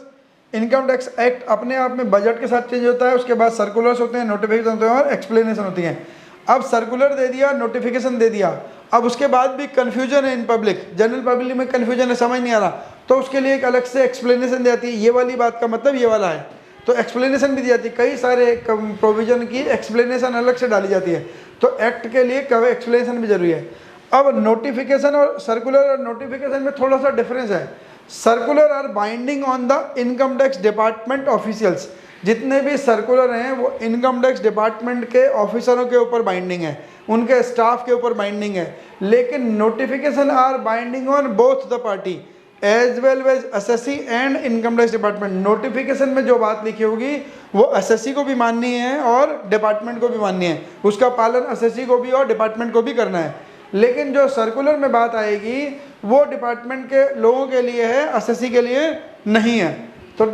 Income tax act अपने आप में बजट के साथ चेंज होता है, उसके बाद सर्कुलर्स होते हैं, नोटिफिकेशन होते हैं और एक्सप्लेनेशन होती हैं। अब सर्कुलर दे दिया, नोटिफिकेशन दे दिया, अब उसके बाद भी कन्फ्यूजन है इन पब्लिक, जनरल पब्लिक में कन्फ्यूजन है, समझ नहीं आ रहा, तो उसके लिए एक अलग से एक्सप्लेनेशन दी जाती है, ये वाली बात का मतलब ये वाला है, तो एक्सप्लेनेशन भी दी जाती है। कई सारे प्रोविजन की एक्सप्लेनेशन अलग से डाली जाती है, तो एक्ट के लिए एक्सप्लेनेशन भी जरूरी है। अब नोटिफिकेशन और सर्कुलर और नोटिफिकेशन में थोड़ा सा डिफरेंस है। Circular are binding on the income tax department officials. जितने भी सर्कुलर हैं वो इनकम टैक्स डिपार्टमेंट के ऑफिसरों के ऊपर बाइंडिंग है, उनके स्टाफ के ऊपर बाइंडिंग है। लेकिन notification are binding on both the party as well as SSC and income tax department. Notification में जो बात लिखी होगी वो एसएससी को भी माननी है और डिपार्टमेंट को भी माननी है, उसका पालन एसएससी को भी और डिपार्टमेंट को भी करना है। लेकिन जो सर्कुलर में बात आएगी वो डिपार्टमेंट के लोगों के लिए है, एसएससी के लिए नहीं है। तो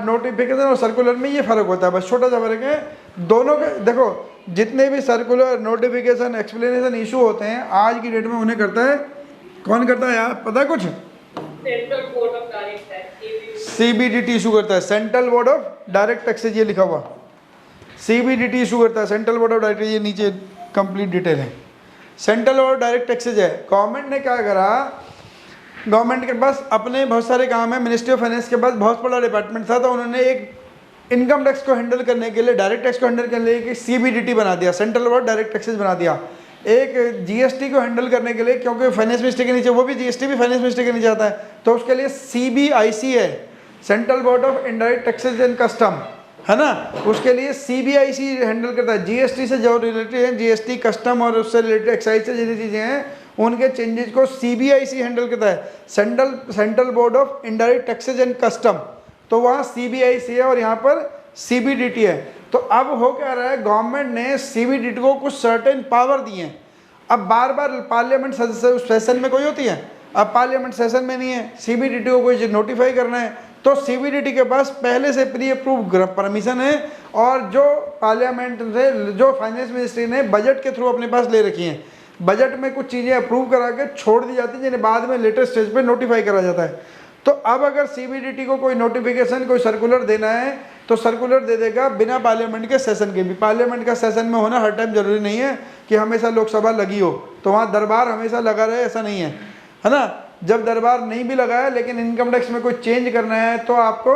नोटिफिकेशन और सर्कुलर में ये फ़र्क होता है, बस छोटा सा फ़र्क है। दोनों के देखो, जितने भी सर्कुलर, नोटिफिकेशन, एक्सप्लेनेशन इशू होते हैं आज की डेट में उन्हें करता है कौन करता है यार, पता है कुछ? Central board of direct tax, CBDT issue करता है, central board of direct taxes, ये लिखा हुआ CBDT इशू करता है, सेंट्रल बोर्ड ऑफ डायरेक्ट, ये नीचे कंप्लीट डिटेल है। सेंट्रल और डायरेक्ट टैक्सेज है। गवर्नमेंट ने क्या करा, गवर्नमेंट के पास अपने बहुत सारे काम है, मिनिस्ट्री ऑफ फाइनेंस के पास बहुत बड़ा डिपार्टमेंट था, तो उन्होंने एक इनकम टैक्स को हैंडल करने के लिए, डायरेक्ट टैक्स को हैंडल करने के लिए CBDT बना दिया, सेंट्रल बोर्ड डायरेक्ट टैक्सेज बना दिया। एक GST को हैंडल करने के लिए, क्योंकि फाइनेंस मिनिस्टर के नीचे, वो भी GST भी फाइनेंस मिनिस्टर के नीचे आता है, तो उसके लिए CBIC है, central board of indirect taxes and custom, है ना, उसके लिए CBIC हैंडल करता है। GST से जो रिलेटेड है, GST, कस्टम और उससे रिलेटेड एक्साइज से जितनी चीज़ें हैं उनके चेंजेस को CBIC हैंडल करता है, central board of indirect taxes and custom, तो वहाँ CBIC है और यहाँ पर CBDT है। तो अब हो क्या रहा है, गवर्नमेंट ने CBDT को कुछ सर्टेन पावर दिए हैं। अब बार बार पार्लियामेंट सेशन में कोई होती है, अब पार्लियामेंट सेशन में नहीं है, CBDT को कोई नोटिफाई करना है, तो सीबीडीटी के पास पहले से प्री अप्रूव परमिशन है, और जो पार्लियामेंट से, जो फाइनेंस मिनिस्ट्री ने बजट के थ्रू अपने पास ले रखी हैं, बजट में कुछ चीज़ें अप्रूव करा के छोड़ दी जाती हैं जिन्हें बाद में लेटेस्ट स्टेज पे नोटिफाई करा जाता है। तो अब अगर सीबीडीटी को कोई नोटिफिकेशन, कोई सर्कुलर देना है तो सर्कुलर दे देगा बिना पार्लियामेंट के सेशन के भी। पार्लियामेंट का सेशन में होना हर टाइम जरूरी नहीं है कि हमेशा लोकसभा लगी हो तो वहाँ दरबार हमेशा लगा रहे, ऐसा नहीं है ना। जब दरबार नहीं भी लगा है लेकिन इनकम टैक्स में कोई चेंज करना है तो आपको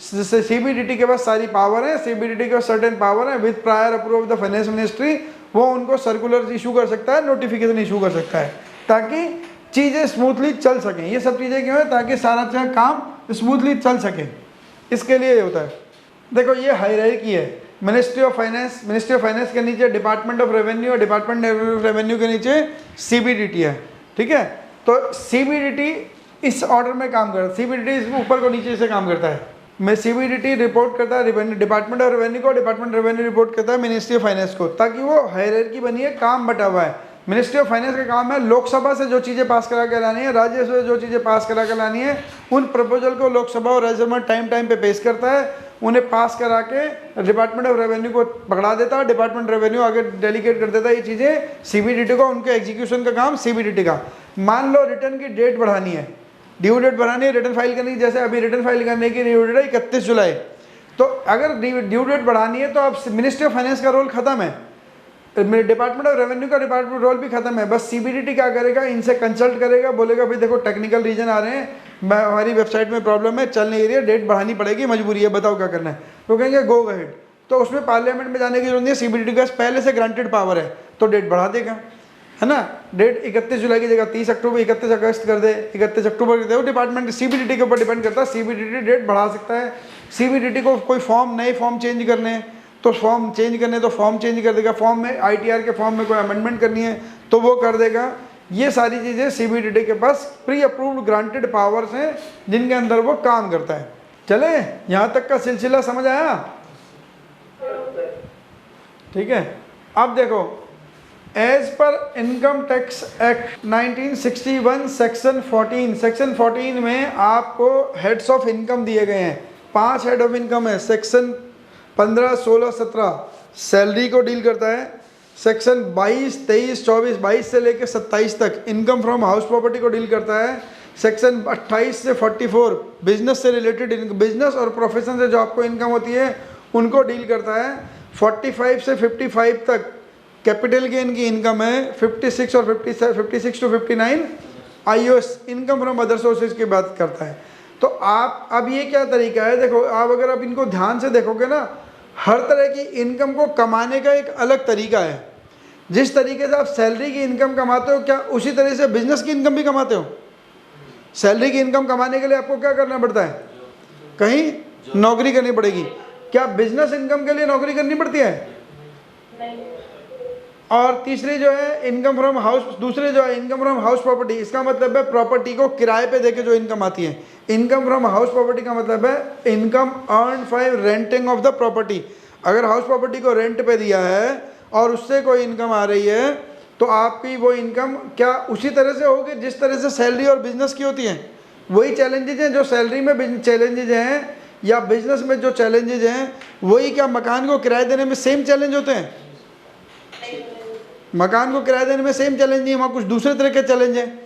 सीबीडीटी के पास सारी पावर है, सीबीडीटी के पास सर्टेन पावर है, with prior approval of the finance ministry वो उनको सर्कुलर इशू कर सकता है, नोटिफिकेशन इशू कर सकता है, ताकि चीज़ें स्मूथली चल सकें। ये सब चीज़ें क्यों है? ताकि सारा काम स्मूथली चल सके, इसके लिए होता है। देखो ये हायरार्की है, मिनिस्ट्री ऑफ फाइनेंस के नीचे डिपार्टमेंट ऑफ रेवेन्यू, और डिपार्टमेंट ऑफ रेवेन्यू के नीचे सीबीडीटी है, ठीक है। तो सीबीडीटी इस ऑर्डर में काम करता है, सीबीडीटी ऊपर को नीचे से काम करता है। मैं सीबीडीटी रिपोर्ट करता है रेवेन्यू, डिपार्टमेंट ऑफ रेवेन्यू को, डिपार्टमेंट रेवेन्यू रिपोर्ट करता है मिनिस्ट्री ऑफ फाइनेंस को, ताकि वो हायरार्की बनी है, काम बटा हुआ है। मिनिस्ट्री ऑफ फाइनेंस का काम है लोकसभा से जो चीज़ें पास करा के लानी है, राज्य से जो चीज़ें पास करा के लानी है, उन प्रपोजल को लोकसभा और राज्यसभा टाइम पे पेश करता है, उन्हें पास करा के डिपार्टमेंट ऑफ रेवेन्यू को पकड़ा देता है, डिपार्टमेंट रेवेन्यू आगे डेलीगेट कर देता है ये चीज़ें सीबीडीटी को, उनके एग्जीक्यूशन का काम सीबीडीटी का। मान लो रिटर्न की डेट बढ़ानी है, ड्यू डेट बढ़ानी है, रिटर्न फाइल करनी है, जैसे अभी रिटर्न फाइल करने की ड्यू डेट है 31 जुलाई, तो अगर ड्यू डेट बढ़ानी है तो अब मिनिस्ट्री ऑफ फाइनेंस का रोल खत्म है, डिपार्टमेंट ऑफ रेवेन्यू का डिपार्टमेंट रोल भी खत्म है। बस सीबीडीटी क्या करेगा, इनसे कंसल्ट करेगा, बोलेगा भाई देखो टेक्निकल रीजन आ रहे हैं, हमारी वेबसाइट में प्रॉब्लम है, चल नहीं रही है, डेट बढ़ानी पड़ेगी, मजबूरी है, बताओ क्या करना है, तो कहेंगे गो अहेड। तो उसमें पार्लियामेंट में जाने की जरूरत नहीं है, सीबीडीटी का पहले से ग्रांटेड पावर है, तो डेट बढ़ा देगा, है ना। डेट 31 जुलाई की जगह 30 अक्टूबर, 31 अगस्त कर दे, 31 अक्टूबर कर दे, वो डिपार्टमेंट सीबीडीटी के ऊपर डिपेंड करता है, सीबीडीटी डेट बढ़ा सकता है। सीबीडीटी को कोई फॉर्म, नए फॉर्म चेंज करने तो फॉर्म चेंज करने तो फॉर्म चेंज कर देगा, फॉर्म में आईटीआर के फॉर्म में कोई अमेंडमेंट करनी है तो वो कर देगा। ये सारी चीज़ें सीबीडीटी के पास प्री अप्रूव्ड ग्रांटेड पावर्स हैं जिनके अंदर वो काम करता है। चले यहाँ तक का सिलसिला समझ आया? ठीक है। अब देखो, as per income tax act 1961 section 14 में आपको हेड्स ऑफ इनकम दिए गए हैं। 5 हेड ऑफ इनकम है। सेक्शन 15, 16, 17 सैलरी को डील करता है। सेक्शन 22, 23, 24, 22 से लेकर 27 तक इनकम फ्रॉम हाउस प्रॉपर्टी को डील करता है। सेक्शन 28 से 44 बिजनेस से रिलेटेड, बिजनेस और प्रोफेशन से जो आपको इनकम होती है उनको डील करता है। 45 से 55 तक कैपिटल गेन की इनकम है। 56 और 56 to 59 IOS income from other sources की बात करता है। तो आप अब ये क्या तरीका है, देखो आप अगर आप इनको ध्यान से देखोगे ना, हर तरह की इनकम को कमाने का एक अलग तरीका है। जिस तरीके से आप सैलरी की इनकम कमाते हो, क्या उसी तरह से बिजनेस की इनकम भी कमाते हो? सैलरी की इनकम कमाने के लिए आपको क्या करना पड़ता है? कहीं नौकरी करनी पड़ेगी। क्या बिजनेस इनकम के लिए नौकरी करनी पड़ती है? और तीसरी जो है इनकम फ्रॉम हाउस, दूसरे जो है इनकम फ्रॉम हाउस प्रॉपर्टी, इसका मतलब है प्रॉपर्टी को किराए पे देके जो इनकम आती है। इनकम फ्रॉम हाउस प्रॉपर्टी का मतलब है income earn by renting of the property. अगर हाउस प्रॉपर्टी को रेंट पे दिया है और उससे कोई इनकम आ रही है तो आपकी वो इनकम क्या उसी तरह से होगी जिस तरह से सैलरी और बिजनेस की होती है? वही चैलेंजेज हैं जो सैलरी में चैलेंजेज हैं या बिजनेस में जो चैलेंजेज हैं, वही क्या मकान को किराया देने में सेम चैलेंज होते हैं? मकान को किराया देने में सेम चैलेंज नहीं है, वहाँ कुछ दूसरे तरह के चैलेंज हैं।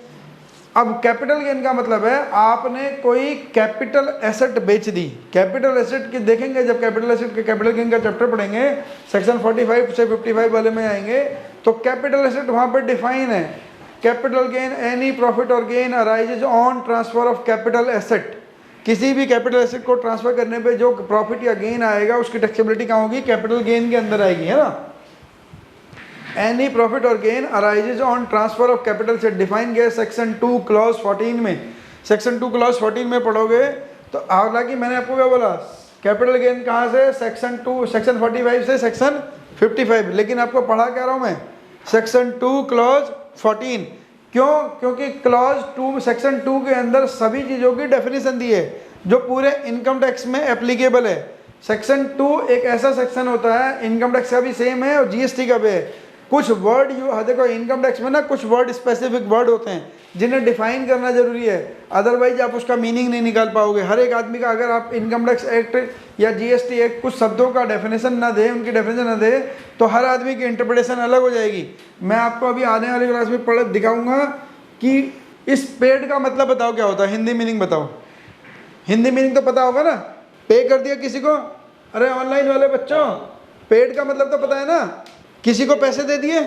अब कैपिटल गेन का मतलब है आपने कोई कैपिटल एसेट बेच दी। कैपिटल एसेट की देखेंगे जब कैपिटल एसेट के कैपिटल गेन का चैप्टर पढ़ेंगे, सेक्शन 45 से 55 वाले में आएंगे, तो कैपिटल एसेट वहाँ पर डिफाइन है। कैपिटल गेन एनी प्रॉफिट और gain arises on transfer of capital asset. किसी भी कैपिटल एसेट को ट्रांसफर करने पे जो प्रॉफिट या गेन आएगा उसकी टैक्सेबिलिटी कहाँ होगी? कैपिटल गेन के अंदर आएगी, है ना। एनी प्रॉफिट और gain arises on transfer of capital से डिफाइन गया सेक्शन 2 क्लॉज 14 में। सेक्शन 2 क्लॉज 14 में पढ़ोगे तो हालांकि मैंने आपको क्या बोला, कैपिटल गेन कहाँ से? सेक्शन 45 से सेक्शन 55, लेकिन आपको पढ़ा क्या रहा हूँ मैं? Section 2 clause 14। क्यों? क्योंकि क्लॉज 2 सेक्शन 2 के अंदर सभी चीज़ों की डेफिनेशन दी है जो पूरे इनकम टैक्स में एप्लीकेबल है। सेक्शन 2 एक ऐसा सेक्शन होता है, इनकम टैक्स का भी सेम है और जीएसटी का भी है, कुछ वर्ड देखो इनकम टैक्स में ना कुछ वर्ड स्पेसिफिक वर्ड होते हैं जिन्हें डिफाइन करना जरूरी है, अदरवाइज आप उसका मीनिंग नहीं निकाल पाओगे। हर एक आदमी का अगर आप इनकम टैक्स एक्ट या जीएसटी एक्ट कुछ शब्दों का डेफिनेशन ना दे, उनकी डेफिनेशन ना दे, तो हर आदमी की इंटरप्रिटेशन अलग हो जाएगी। मैं आपको अभी आने वाली क्लास में पढ़ दिखाऊंगा कि इस पेड का मतलब बताओ क्या होता है, हिंदी मीनिंग बताओ। हिंदी मीनिंग तो पता होगा ना, पे कर दिया किसी को, अरे ऑनलाइन वाले बच्चों पेड का मतलब तो पता है ना, किसी को पैसे दे दिए,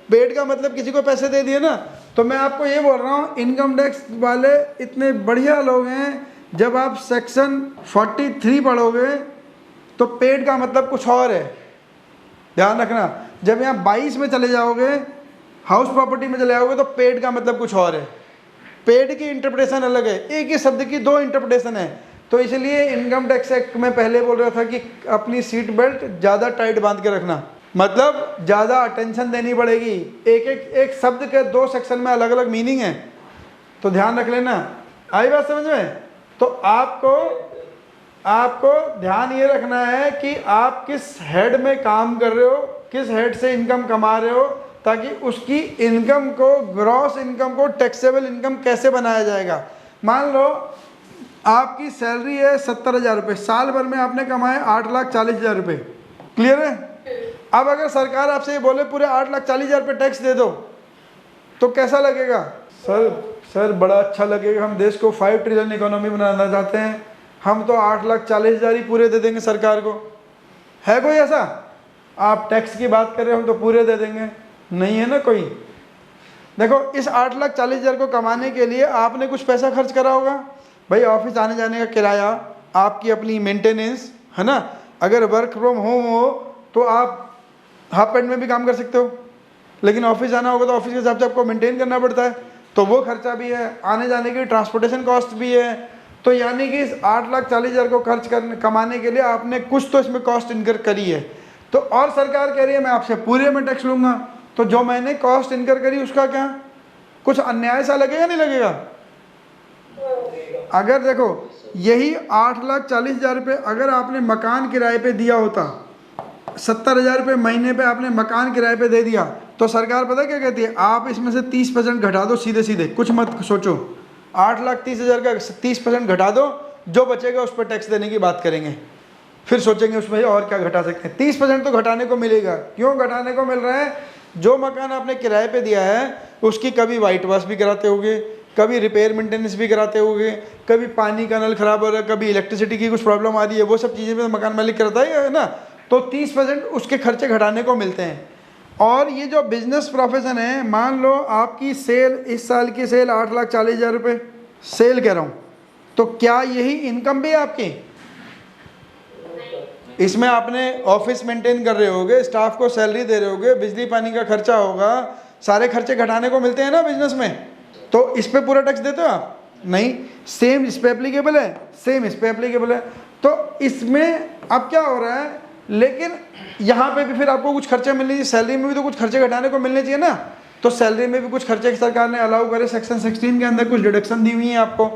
पेड का मतलब किसी को पैसे दे दिए ना। तो मैं आपको ये बोल रहा हूँ इनकम टैक्स वाले इतने बढ़िया लोग हैं, जब आप सेक्शन 43 पढ़ोगे तो पेड का मतलब कुछ और है, ध्यान रखना। जब यहाँ 22 में चले जाओगे, हाउस प्रॉपर्टी में चले जाओगे, तो पेड का मतलब कुछ और है। पेड की इंटरप्रिटेशन अलग है, एक ही शब्द की दो इंटरप्रिटेशन है। तो इसलिए इनकम टैक्स एक्ट में पहले बोल रहा था कि अपनी सीट बेल्ट ज़्यादा टाइट बांध के रखना, मतलब ज़्यादा अटेंशन देनी पड़ेगी। एक शब्द के दो सेक्शन में अलग अलग मीनिंग है, तो ध्यान रख लेना। आई बात समझ में? तो आपको ध्यान ये रखना है कि आप किस हेड में काम कर रहे हो, किस हेड से इनकम कमा रहे हो, ताकि उसकी इनकम को, ग्रॉस इनकम को टैक्सेबल इनकम कैसे बनाया जाएगा। मान लो आपकी सैलरी है 70,000 रुपये, साल भर में आपने कमाए 8,40,000 रुपये, क्लियर है? अब अगर सरकार आपसे ये बोले पूरे 8,40,000 रुपये टैक्स दे दो, तो कैसा लगेगा? सर बड़ा अच्छा लगेगा, हम देश को 5 ट्रिलियन इकोनॉमी बनाना चाहते हैं, हम तो 8,40,000 ही पूरे दे देंगे सरकार को। है कोई ऐसा? आप टैक्स की बात कर रहे हो, हम तो पूरे दे देंगे, नहीं है ना कोई। देखो इस 8,40,000 को कमाने के लिए आपने कुछ पैसा खर्च करा होगा भाई, ऑफिस आने जाने का किराया, आपकी अपनी मेंटेनेंस, है ना। अगर वर्क फ्रॉम होम हो तो आप हाफ पैंट में भी काम कर सकते हो, लेकिन ऑफिस जाना होगा तो ऑफिस के हिसाब से आपको मेंटेन करना पड़ता है, तो वो खर्चा भी है, आने जाने की ट्रांसपोर्टेशन कॉस्ट भी है। तो यानी कि इस 8,40,000 को कमाने के लिए आपने कुछ तो इसमें कॉस्ट इनकर करी है। तो और सरकार कह रही है मैं आपसे पूरे में टैक्स लूँगा, तो जो मैंने कॉस्ट इनकर करी उसका क्या, कुछ अन्याय सा लगेगा नहीं लगेगा? अगर देखो यही 8,40,000 रुपये अगर आपने मकान किराए पे दिया होता, 70,000 रुपये महीने पे आपने मकान किराए पे दे दिया, तो सरकार पता क्या कहती है, आप इसमें से 30% घटा दो, सीधे सीधे, कुछ मत सोचो। 8,30,000 का 30% घटा दो, जो बचेगा उस पर टैक्स देने की बात करेंगे, फिर सोचेंगे उसमें और क्या घटा सकते हैं। 30% तो घटाने को मिलेगा। क्यों घटाने को मिल रहा है? जो मकान आपने किराए पे दिया है उसकी कभी वाइट वॉश भी कराते होगे, कभी रिपेयर मेंटेनेंस भी कराते होगे, कभी पानी का नल खराब हो रहा है, कभी इलेक्ट्रिसिटी की कुछ प्रॉब्लम आ रही है, वो सब चीज़ें भी मकान मालिक कराता है ना। तो 30% उसके खर्चे घटाने को मिलते हैं। और ये जो बिजनेस प्रोफेशन है, मान लो आपकी सेल, इस साल की सेल 8,40,000 रुपये सेल कह रहा हूँ, तो क्या यही इनकम भी है आपकी? इसमें आपने ऑफिस मेंटेन कर रहे होगे, स्टाफ को सैलरी दे रहे होगे, बिजली पानी का खर्चा होगा, सारे खर्चे घटाने को मिलते हैं ना बिजनेस में। तो इस पे पूरा टैक्स देते हो आप? नहीं। सेम इस पे एप्लीकेबल है, सेम इस पे एप्लीकेबल है। तो इसमें अब क्या हो रहा है, लेकिन यहाँ पे भी फिर आपको कुछ खर्चे मिलने चाहिए, सैलरी में भी तो कुछ खर्चे घटाने को मिलने चाहिए ना। तो सैलरी में भी कुछ खर्चे सरकार ने अलाउ करे, सेक्शन 16 के अंदर कुछ डिडक्शन दी हुई है आपको।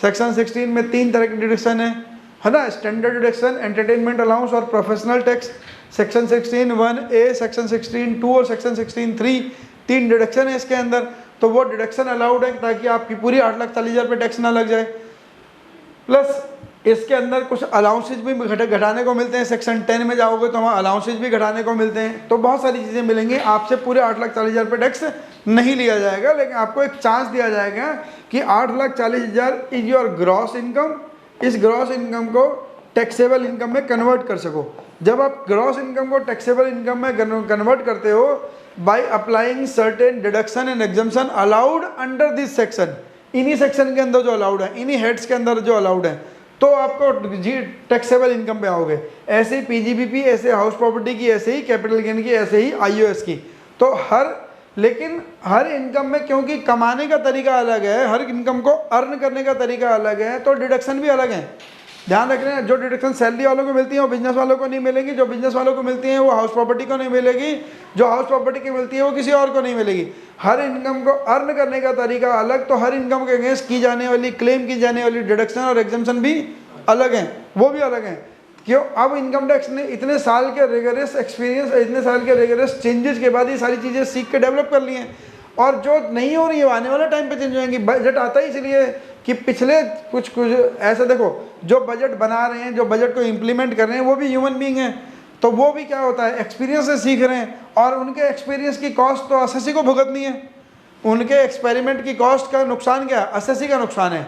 सेक्शन 16 में 3 तरह की डिडक्शन है ना, स्टैंडर्ड डिडक्शन, एंटरटेनमेंट अलाउंस और professional tax. Section 16(1)(a), section 16(2) और सेक्शन 16(3), 3 डिडक्शन है इसके अंदर। तो वो डिडक्शन अलाउड है ताकि आपकी पूरी 8,40,000 रुपये टैक्स ना लग जाए। प्लस इसके अंदर कुछ अलाउंसेज भी घटाने को मिलते हैं। सेक्शन 10 में जाओगे तो वहाँ अलाउंसेज भी घटाने को मिलते हैं। तो बहुत सारी चीज़ें मिलेंगी, आपसे पूरे 8,40,000 रुपये टैक्स नहीं लिया जाएगा, लेकिन आपको एक चांस दिया जाएगा कि 8,40,000 इज योर ग्रॉस इनकम। इस ग्रॉस इनकम को टैक्सेबल इनकम में कन्वर्ट कर सको। जब आप ग्रॉस इनकम को टैक्सेबल इनकम में कन्वर्ट करते हो by applying certain deduction and exemption allowed under this section, इन्हीं सेक्शन के अंदर जो अलाउड है, इन्हीं हेड्स के अंदर जो अलाउड है, तो आपको जी टैक्सेबल इनकम पे आओगे। ऐसे ही पीजीबीपी, ऐसे हाउस प्रॉपर्टी की, ऐसे ही कैपिटल गेन की, ऐसे ही आईओएस की। तो लेकिन हर इनकम में क्योंकि कमाने का तरीका अलग है, हर इनकम को अर्न करने का तरीका अलग है, तो डिडक्शन भी अलग है। ध्यान रख रहे हैं, जो डिडक्शन सैलरी वालों को मिलती है वो बिजनेस वालों को नहीं मिलेगी, जो बिजनेस वालों को मिलती है वो हाउस प्रॉपर्टी को नहीं मिलेगी, जो हाउस प्रॉपर्टी की मिलती है वो किसी और को नहीं मिलेगी। हर इनकम को अर्न करने का तरीका अलग, तो हर इनकम के अगेंस्ट की जाने वाली, क्लेम की जाने वाली डिडक्शन और एग्जम्पशन भी अलग हैं, वो भी अलग हैं। क्यों? अब इनकम टैक्स ने इतने साल के रिगरस एक्सपीरियंस, इतने साल के रिगरस चेंजेस के बाद ये सारी चीज़ें सीख के डेवलप कर ली हैं, और जो नहीं हो रही है आने वाले टाइम पे चेंज होंगी। बजट आता ही इसलिए कि पिछले कुछ ऐसा देखो, जो बजट बना रहे हैं, जो बजट को इम्प्लीमेंट कर रहे हैं, वो भी ह्यूमन बीइंग हैं, तो वो भी क्या होता है, एक्सपीरियंस से सीख रहे हैं, और उनके एक्सपीरियंस की कॉस्ट तो एसएससी को भुगतनी है। उनके एक्सपेरिमेंट की कॉस्ट का नुकसान क्या है? एसएससी का नुकसान है।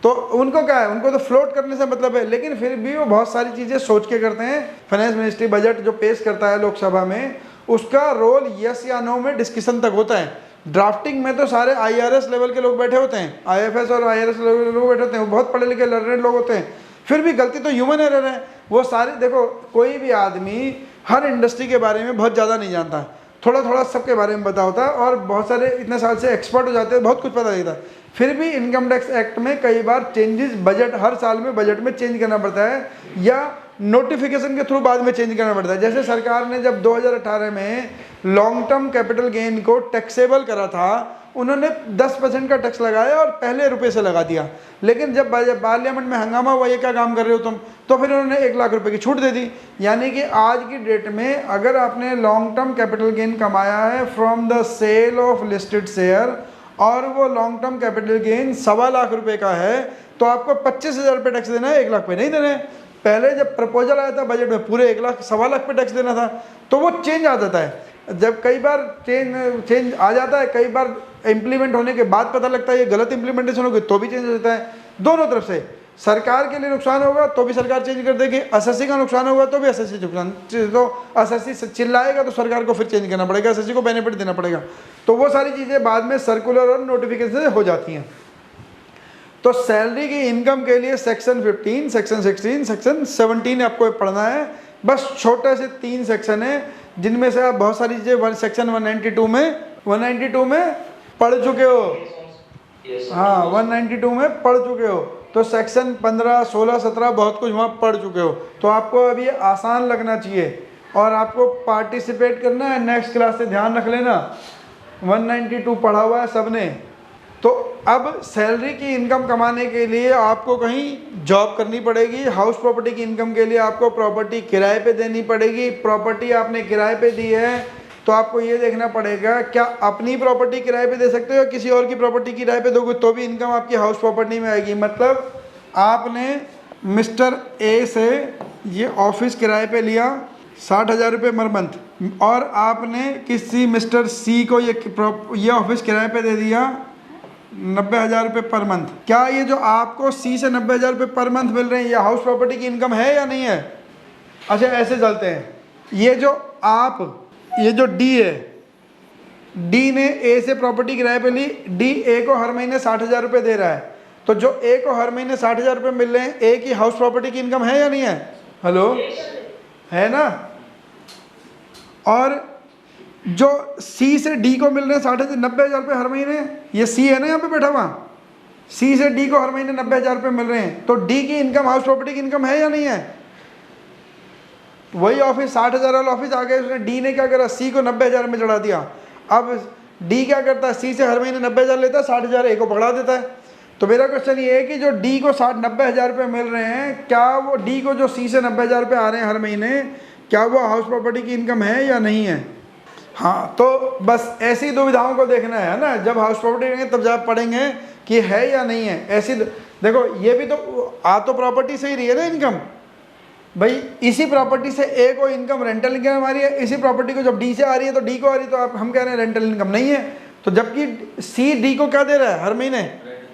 तो उनको क्या है, उनको तो फ्लोट करने से मतलब है, लेकिन फिर भी वो बहुत सारी चीज़ें सोच के करते हैं। फाइनेंस मिनिस्ट्री बजट जो पेश करता है लोकसभा में, उसका रोल यस या नो में डिस्कशन तक होता है। ड्राफ्टिंग में तो सारे आईआरएस लेवल के लोग बैठे होते हैं, आईएफएस और आईआरएस लेवल के लोग बैठे होते हैं, वो बहुत पढ़े लिखे लर्नेड लोग होते हैं, फिर भी गलती तो ह्यूमन एरर है। वो सारे देखो, कोई भी आदमी हर इंडस्ट्री के बारे में बहुत ज़्यादा नहीं जानता, थोड़ा थोड़ा सबके बारे में पता होता है, और बहुत सारे इतने साल से एक्सपर्ट हो जाते हैं, बहुत कुछ पता लगता है। फिर भी इनकम टैक्स एक्ट में कई बार चेंजेस बजट, हर साल में बजट में चेंज करना पड़ता है, या नोटिफिकेशन के थ्रू बाद में चेंज करना पड़ता है। जैसे सरकार ने जब 2018 में लॉन्ग टर्म कैपिटल गेन को टैक्सेबल करा था, उन्होंने 10% का टैक्स लगाया और पहले रुपए से लगा दिया, लेकिन जब पार्लियामेंट में हंगामा हुआ, ये क्या काम कर रहे हो तुम, तो फिर उन्होंने 1 लाख रुपए की छूट दे दी। यानी कि आज की डेट में अगर आपने लॉन्ग टर्म कैपिटल गेन कमाया है from the sale of listed share, और वो long term capital gain 1.25 lakh रुपए का है, तो आपको 25,000 रुपये टैक्स देना है, 1 लाख पे नहीं देना है। पहले जब प्रपोजल आया था बजट में, पूरे 1 लाख 1.25 लाख पे टैक्स देना था। तो वो चेंज आ जाता है, जब कई बार चेंज आ जाता है, कई बार इम्प्लीमेंट होने के बाद पता लगता है ये गलत इंप्लीमेंटेशन होगी, तो भी चेंज हो जाता है। दोनों तरफ से, सरकार के लिए नुकसान होगा तो भी सरकार चेंज कर देगी, एसएससी का नुकसान होगा तो भी एसएससी नुकसान, तो एसएससी चिल्लाएगा तो सरकार को फिर चेंज करना पड़ेगा, एसएससी को बेनिफिट देना पड़ेगा। तो वो सारी चीज़ें बाद में सर्कुलर और नोटिफिकेशन से हो जाती हैं। तो सैलरी की इनकम के लिए सेक्शन 15, सेक्शन 16, सेक्शन 17 आपको पढ़ना है। बस छोटे से 3 सेक्शन है, जिनमें से आप बहुत सारी चीज़ें सेक्शन 192 में पढ़ चुके हो। हाँ, 192 में पढ़ चुके हो, तो सेक्शन 15, 16, 17 बहुत कुछ वहाँ पढ़ चुके हो। तो आपको अभी आसान लगना चाहिए, और आपको पार्टिसिपेट करना है। नेक्स्ट क्लास से ध्यान रख लेना, 192 पढ़ा हुआ है सबने। तो अब सैलरी की इनकम कमाने के लिए आपको कहीं जॉब करनी पड़ेगी। हाउस प्रॉपर्टी की इनकम के लिए आपको प्रॉपर्टी किराए पे देनी पड़ेगी। प्रॉपर्टी आपने किराए पे दी है, तो आपको ये देखना पड़ेगा क्या अपनी प्रॉपर्टी किराए पे दे सकते हो, या किसी और की प्रॉपर्टी किराए पे दोगे तो भी इनकम आपकी हाउस प्रॉपर्टी में आएगी। मतलब आपने मिस्टर ए से ये ऑफिस किराए पे लिया 60,000 रुपये पर मंथ, और आपने किसी मिस्टर सी को ये ऑफिस किराए पे दे दिया 90,000 रुपये पर मंथ। क्या ये जो आपको सी से 90,000 रुपये पर मंथ मिल रहे हैं, ये हाउस प्रॉपर्टी की इनकम है या नहीं है? अच्छा, ऐसे चलते हैं। ये जो डी है, डी ने ए से प्रॉपर्टी किराए पे ली, डी ए को हर महीने 60,000 रुपये दे रहा है, तो जो ए को हर महीने 60,000 रुपये मिल रहे हैं, ए की हाउस प्रॉपर्टी की इनकम है या नहीं है? हेलो, है ना? और जो सी से डी को मिल रहे हैं 90,000 रुपये हर महीने, ये सी है ना यहाँ पे बैठा हुआ, सी से डी को हर महीने 90,000 रुपये मिल रहे हैं, तो डी की इनकम हाउस प्रॉपर्टी की इनकम है या नहीं है? वही ऑफिस 60,000 वाला ऑफिस आ गया, उसने डी ने क्या करा, सी को 90,000 में चढ़ा दिया। अब डी क्या करता है, सी से हर महीने 90,000 लेता है, 60,000 ए को पकड़ा देता है। तो मेरा क्वेश्चन ये है कि जो डी को 90,000 रुपये मिल रहे हैं, क्या वो डी को जो सी से 90,000 रुपये आ रहे हैं हर महीने, क्या वो हाउस प्रॉपर्टी की इनकम है या नहीं है? हाँ, तो बस ऐसी दुविधाओं को देखना है ना, जब हाउस प्रॉपर्टी लेंगे तब जब पढ़ेंगे कि है या नहीं है। ऐसी देखो, ये भी तो आ तो प्रॉपर्टी से ही रही है ना इनकम भाई। इसी प्रॉपर्टी से ए को इनकम रेंटल इनकम आ रही है, इसी प्रॉपर्टी को जब डी से आ रही है तो डी को आ रही है, तो आप हम कह रहे हैं रेंटल इनकम नहीं है। तो जबकि सी डी को क्या दे रहा है, हर महीने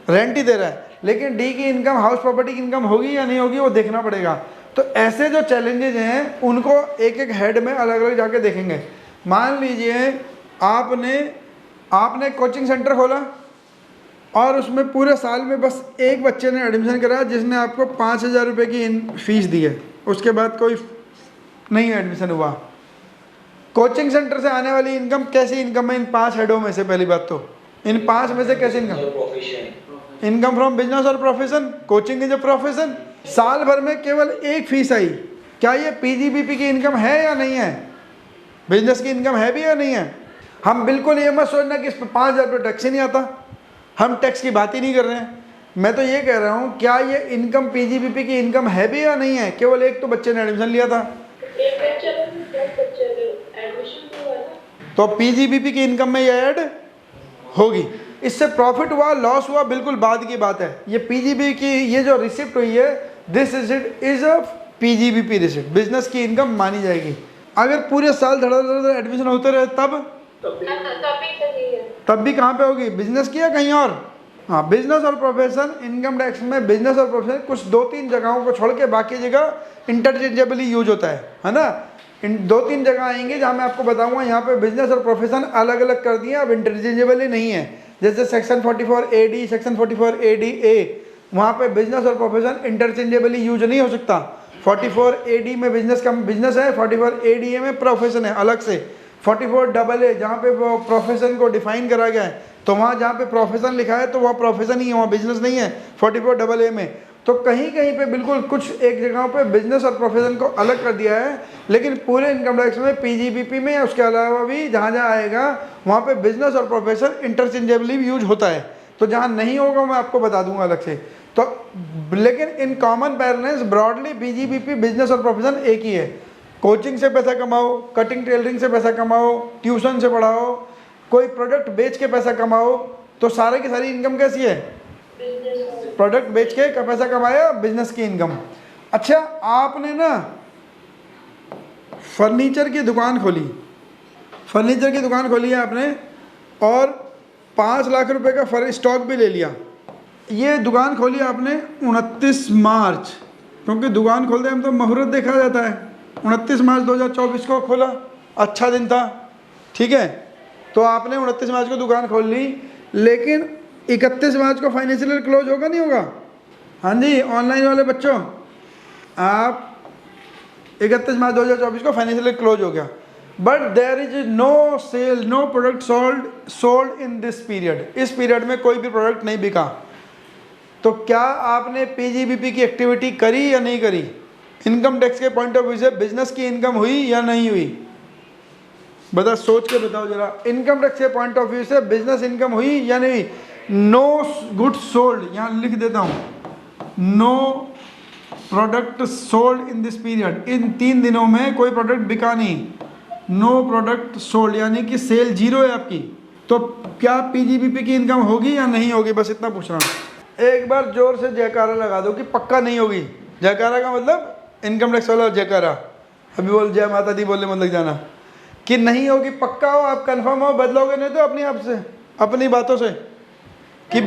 रेंट ही दे रहा है, लेकिन डी की इनकम हाउस प्रॉपर्टी की इनकम होगी या नहीं होगी वो देखना पड़ेगा। तो ऐसे जो चैलेंजेज हैं उनको एक एक हेड में अलग अलग जाके देखेंगे। मान लीजिए आपने कोचिंग सेंटर खोला, और उसमें पूरे साल में बस एक बच्चे ने एडमिशन कराया जिसने आपको 5,000 रुपये की फीस दी है, उसके बाद कोई नहीं एडमिशन हुआ। कोचिंग सेंटर से आने वाली इनकम कैसी इनकम है इन 5 हेडों में से? पहली बात तो इन 5 में से कैसी इनकम? इनकम फ्रॉम बिजनेस और profession. Coaching is a profession. साल भर में केवल एक फीस आई, क्या ये पीजीबीपी की इनकम है या नहीं है? बिजनेस की इनकम है भी या नहीं है? हम बिल्कुल ये मत सोचना कि इस पर 5,000 रुपये टैक्स ही नहीं आता, हम टैक्स की बात ही नहीं कर रहे हैं। मैं तो ये कह रहा हूँ, क्या ये इनकम पीजीबीपी की इनकम है भी या नहीं है? केवल एक तो बच्चे ने एडमिशन लिया था, एक बच्चा एडमिशन हुआ ना, तो पीजीबीपी की इनकम में ये ऐड होगी। इससे प्रॉफिट हुआ लॉस हुआ बिल्कुल बाद की बात है। ये पीजीबी की ये जो रिसिप्ट हुई है, this receipt is a PGBP receipt, business की इनकम मानी जाएगी। अगर पूरे साल धड़ाधड़ एडमिशन होते रहे तब भी कहाँ पे होगी? बिजनेस की या कहीं और? हाँ, बिजनेस और प्रोफेशन इनकम टैक्स में बिजनेस और प्रोफेशन कुछ 2-3 जगहों को छोड़ के बाकी जगह इंटरचेंजेबली यूज होता है ना। इन 2-3 जगह आएंगे जहाँ मैं आपको बताऊंगा, यहाँ पे बिजनेस और प्रोफेशन अलग अलग कर दिए, अब इंटरचेंजेबली नहीं है। जैसे सेक्शन 44 AD, सेक्शन 44 ADA, वहाँ पे बिजनेस और प्रोफेशन इंटरचेंजेबली यूज नहीं हो सकता। 44 AD में बिजनेस का बिजनेस है, 44 ADA में प्रोफेशन है अलग से। 44 AA जहाँ पे प्रोफेशन को डिफाइन करा गया है, तो वहाँ जहाँ पे प्रोफेशन लिखा है तो वह प्रोफेशन ही है, वहाँ बिजनेस नहीं है 44 AA में। तो कहीं कहीं पे बिल्कुल कुछ एक जगहों पे बिजनेस और प्रोफेशन को अलग कर दिया है, लेकिन पूरे इनकम टैक्स में पीजीबीपी में उसके अलावा भी जहाँ जहाँ आएगा वहाँ पे बिजनेस और प्रोफेशन इंटरचेंजेबली यूज होता है। तो जहाँ नहीं होगा मैं आपको बता दूंगा अलग से। तो लेकिन in common parents broadly PGBP business और प्रोफेशन एक ही है। कोचिंग से पैसा कमाओ, कटिंग टेलरिंग से पैसा कमाओ, ट्यूशन से पढ़ाओ, कोई प्रोडक्ट बेच के पैसा कमाओ, तो सारे की सारी इनकम कैसी है? प्रोडक्ट बेच के का पैसा कमाया, बिजनेस की इनकम। अच्छा, आपने ना फर्नीचर की दुकान खोली, फर्नीचर की दुकान खोली है आपने और 5 लाख रुपए का स्टॉक भी ले लिया। ये दुकान खोली आपने 29 मार्च, क्योंकि दुकान खोलते हम तो मुहूर्त देखा जाता है। 29 मार्च 2024 को खोला, अच्छा दिन था, ठीक है। तो आपने 29 मार्च को दुकान खोल ली, लेकिन 31 मार्च को फाइनेंशियल ईयर क्लोज होगा नहीं होगा? हाँ जी, ऑनलाइन वाले बच्चों, आप 31 मार्च 2024 को फाइनेंशियल ईयर क्लोज हो गया, but there is no sale, no product sold in this period. इस पीरियड में कोई भी प्रोडक्ट नहीं बिका। तो क्या आपने पीजीबीपी की एक्टिविटी करी या नहीं करी? इनकम टैक्स के पॉइंट ऑफ व्यू से बिजनेस की इनकम हुई या नहीं हुई? बता, सोच के बताओ जरा। इनकम टैक्स के पॉइंट ऑफ व्यू से बिजनेस इनकम हुई या नहीं? नो गुड्स सोल्ड, यहाँ लिख देता हूँ, no product sold in this period. इन 3 दिनों में कोई प्रोडक्ट बिका नहीं, नो प्रोडक्ट सोल्ड, यानी कि सेल 0 है आपकी। तो क्या पीजीबीपी की इनकम होगी या नहीं होगी? बस इतना पूछ रहा हूँ। एक बार जोर से जयकारा लगा दो कि पक्का नहीं होगी। जयकारा का मतलब इनकम टैक्स वाला जयकारा, अभी बोल जय माता दी बोलने मत लग जाना कि नहीं होगी। पक्का हो, आप कंफर्म हो, बदलोगे नहीं तो अपनी आप से, अपनी बातों से कि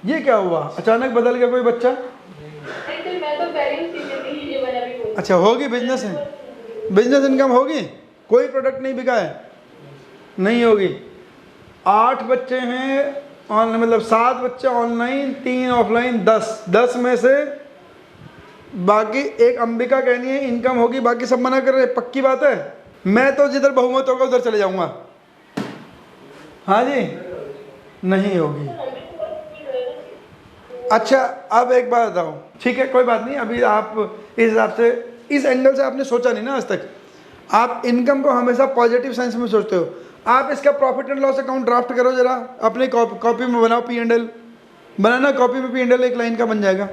ये क्या हुआ अचानक बदल गया कोई बच्चा? मैं तो पहले अच्छा, होगी बिजनेस है, बिजनेस इनकम होगी, कोई प्रोडक्ट नहीं बिका है, नहीं होगी। 8 बच्चे हैं ऑनलाइन, मतलब 7 बच्चे ऑनलाइन, 3 ऑफलाइन, 10 में से बाकी एक अंबिका कहनी है इनकम होगी, बाकी सब मना कर रहे। पक्की बात है? मैं तो जिधर बहुमत होगा उधर चले जाऊंगा। हाँ जी, नहीं होगी। अच्छा, अब एक बात बताओ, ठीक है कोई बात नहीं, अभी आप इस हिसाब से, इस एंगल से आपने सोचा नहीं ना आज तक। आप इनकम को हमेशा पॉजिटिव सेंस में सोचते हो। आप इसका profit and loss account draft करो जरा, अपने कॉपी में बनाओ। P&L बनाना, कॉपी में P&L एक लाइन का बन जाएगा।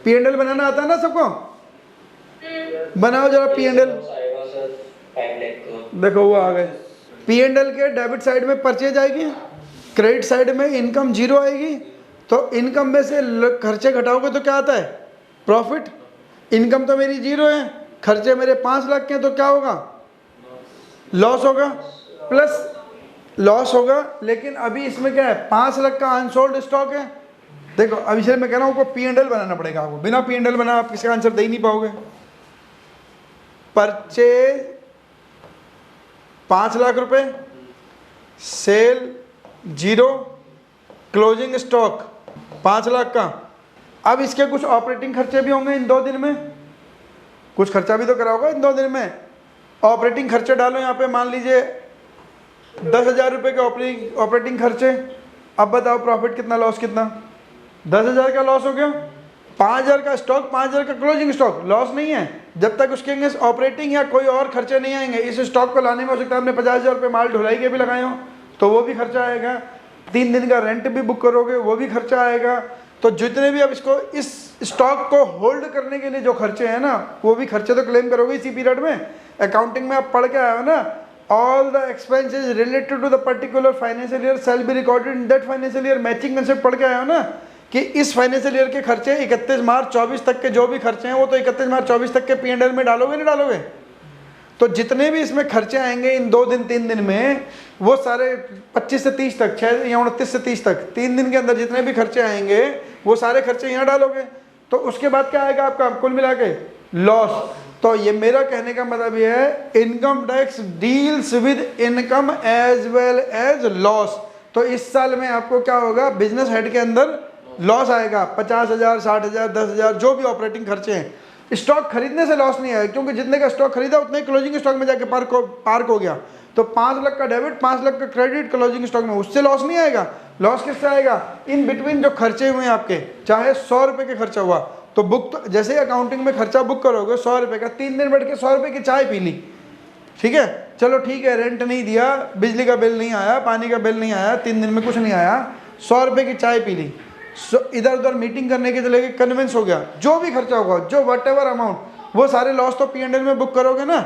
P&L बनाना आता है ना सबको? बनाओ जरा P&L। देखो वो आ गए। P&L के डेबिट साइड में परचेज आएगी, क्रेडिट साइड में इनकम 0 आएगी। तो इनकम में से खर्चे घटाओगे तो क्या आता है? प्रॉफिट। इनकम तो मेरी 0 है, खर्चे मेरे 5 लाख के हैं, तो क्या होगा? लॉस होगा, प्लस लॉस होगा। लेकिन अभी इसमें क्या है? 5 लाख का अनसोल्ड स्टॉक है। देखो अब इसलिए मैं कह रहा हूँ आपको P&L बनाना पड़ेगा। आपको बिना P&L बना आप किसी का आंसर दे ही नहीं पाओगे। परचेज 5 लाख रुपए, सेल 0, क्लोजिंग स्टॉक 5 लाख का। अब इसके कुछ ऑपरेटिंग खर्चे भी होंगे इन 2 दिन में, कुछ खर्चा भी तो करा होगा इन 2 दिन में। ऑपरेटिंग खर्चे डालो यहाँ पे, मान लीजिए 10,000 रुपये के ऑपरेटिंग खर्चे। अब बताओ प्रॉफिट कितना, लॉस कितना? 10,000 का लॉस हो गया। 5,000 का स्टॉक, 5,000 का क्लोजिंग स्टॉक, लॉस नहीं है जब तक उसके अंगे ऑपरेटिंग या कोई और खर्चे नहीं आएंगे। इस स्टॉक को लाने में हो सकता है हमने 50,000 रुपये माल ढुलाई के भी लगाए हो, तो वो भी खर्चा आएगा। 3 दिन का रेंट भी बुक करोगे वो भी खर्चा आएगा। तो जितने भी अब इसको इस स्टॉक को होल्ड करने के लिए जो खर्चे हैं ना, वो भी खर्चे तो क्लेम करोगे इसी पीरियड में। अकाउंटिंग में आप पढ़ के आए हो ना, all the expenses related to the particular financial year shall be recorded in that financial year. Matching concept पढ़ के आए हो ना कि इस फाइनेंशियल ईयर के खर्चे 31 मार्च 24 तक के जो भी खर्चे हैं वो तो 31 मार्च 24 तक के P&L में डालोगे नहीं डालोगे। तो जितने भी इसमें खर्चे आएंगे इन 2 दिन 3 दिन में, वो सारे 25 से 30 तक, 6 या 29 से 30 तक 3 दिन के अंदर जितने भी खर्चे आएंगे वो सारे खर्चे यहाँ डालोगे। तो उसके बाद क्या आएगा आपका कुल मिला के लॉस। तो ये मेरा कहने का मतलब ये है, income tax deals with income as well as loss. तो इस साल में आपको क्या होगा, बिजनेस हेड के अंदर लॉस आएगा 50,000, 60,000, 10,000 जो भी ऑपरेटिंग खर्चे हैं। स्टॉक खरीदने से लॉस नहीं आएगा, क्योंकि जितने का स्टॉक खरीदा उतने क्लोजिंग स्टॉक में जाके पार्क हो गया। तो 5 लाख का डेबिट, 5 लाख का क्रेडिट क्लोजिंग स्टॉक में, उससे लॉस नहीं आएगा। लॉस किससे आएगा, इन बिटवीन जो खर्चे हुए हैं आपके, चाहे 100 रुपये के खर्चा हुआ तो बुक, तो जैसे ही अकाउंटिंग में खर्चा बुक करोगे 100 रुपये का, 3 दिन बैठ के 100 रुपये की चाय पी ली, ठीक है, चलो ठीक है, रेंट नहीं दिया, बिजली का बिल नहीं आया, पानी का बिल नहीं आया, 3 दिन में कुछ नहीं आया, 100 रुपये की चाय पी ली, इधर उधर मीटिंग करने के चले गए, कन्विंस हो गया, जो भी खर्चा होगा, जो वट एवर अमाउंट, वो सारे लॉस तो P&L में बुक करोगे ना।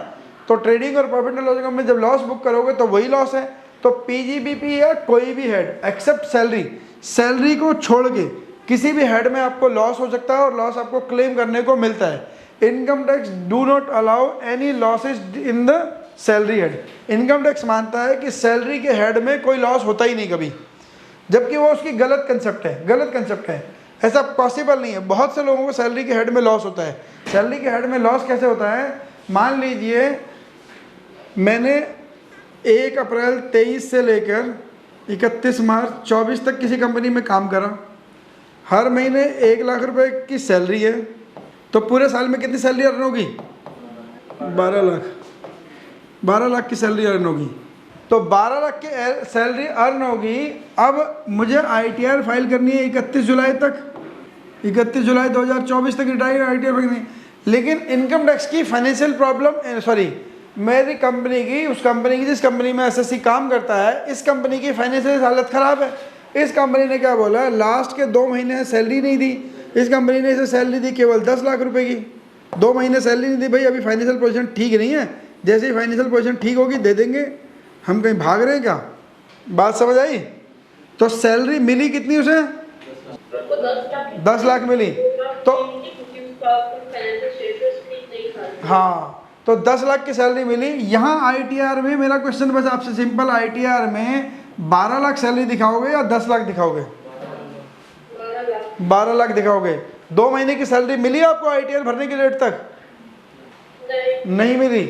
तो ट्रेडिंग और प्रॉफिट एंड लॉस अकाउंट में जब लॉस बुक करोगे तो वही लॉस है। तो PGBP या कोई भी हेड एक्सेप्ट सैलरी, सैलरी को छोड़ के किसी भी हेड में आपको लॉस हो सकता है और लॉस आपको क्लेम करने को मिलता है। Income tax do not allow any losses in the salary head. Income tax मानता है कि सैलरी के हेड में कोई लॉस होता ही नहीं कभी, जबकि वो उसकी गलत कंसेप्ट है, गलत कंसेप्ट है, ऐसा पॉसिबल नहीं है। बहुत से लोगों को सैलरी के हेड में लॉस होता है। सैलरी के हेड में लॉस कैसे होता है, मान लीजिए मैंने 1 अप्रैल 23 से लेकर 31 मार्च 24 तक किसी कंपनी में काम करा, हर महीने 1 लाख रुपए की सैलरी है, तो पूरे साल में कितनी सैलरी अर्न होगी, 12 लाख, 12 लाख की सैलरी अर्न होगी। तो 12 लाख की सैलरी अर्न होगी। अब मुझे ITR फाइल करनी है 31 जुलाई तक, 31 जुलाई 2024 तक ITR फाइल करनी है। लेकिन इनकम टैक्स की फाइनेंशियल प्रॉब्लम, सॉरी, मेरी कंपनी की, उस कंपनी की जिस कंपनी में SSC काम करता है, इस कंपनी की फाइनेंशियल हालत ख़राब है। इस कंपनी ने क्या बोला, लास्ट के 2 महीने सैलरी नहीं दी, इस कंपनी ने इसे सैलरी दी केवल 10 लाख रुपए की, 2 महीने सैलरी नहीं दी। भाई अभी फाइनेंशियल पोजीशन ठीक नहीं है, जैसे ही फाइनेंशियल पोजीशन ठीक होगी दे देंगे, हम कहीं भाग रहे हैं क्या, बात समझ आई। तो सैलरी मिली कितनी उसे, 10 लाख मिली। तो हाँ, तो 10 लाख की सैलरी मिली। यहाँ ITR में मेरा क्वेश्चन बस आपसे सिंपल, ITR में 12 लाख सैलरी दिखाओगे या 10 लाख दिखाओगे, 12 लाख दिखाओगे। 2 महीने की सैलरी मिली आपको ITR भरने की डेट तक, नहीं मिली।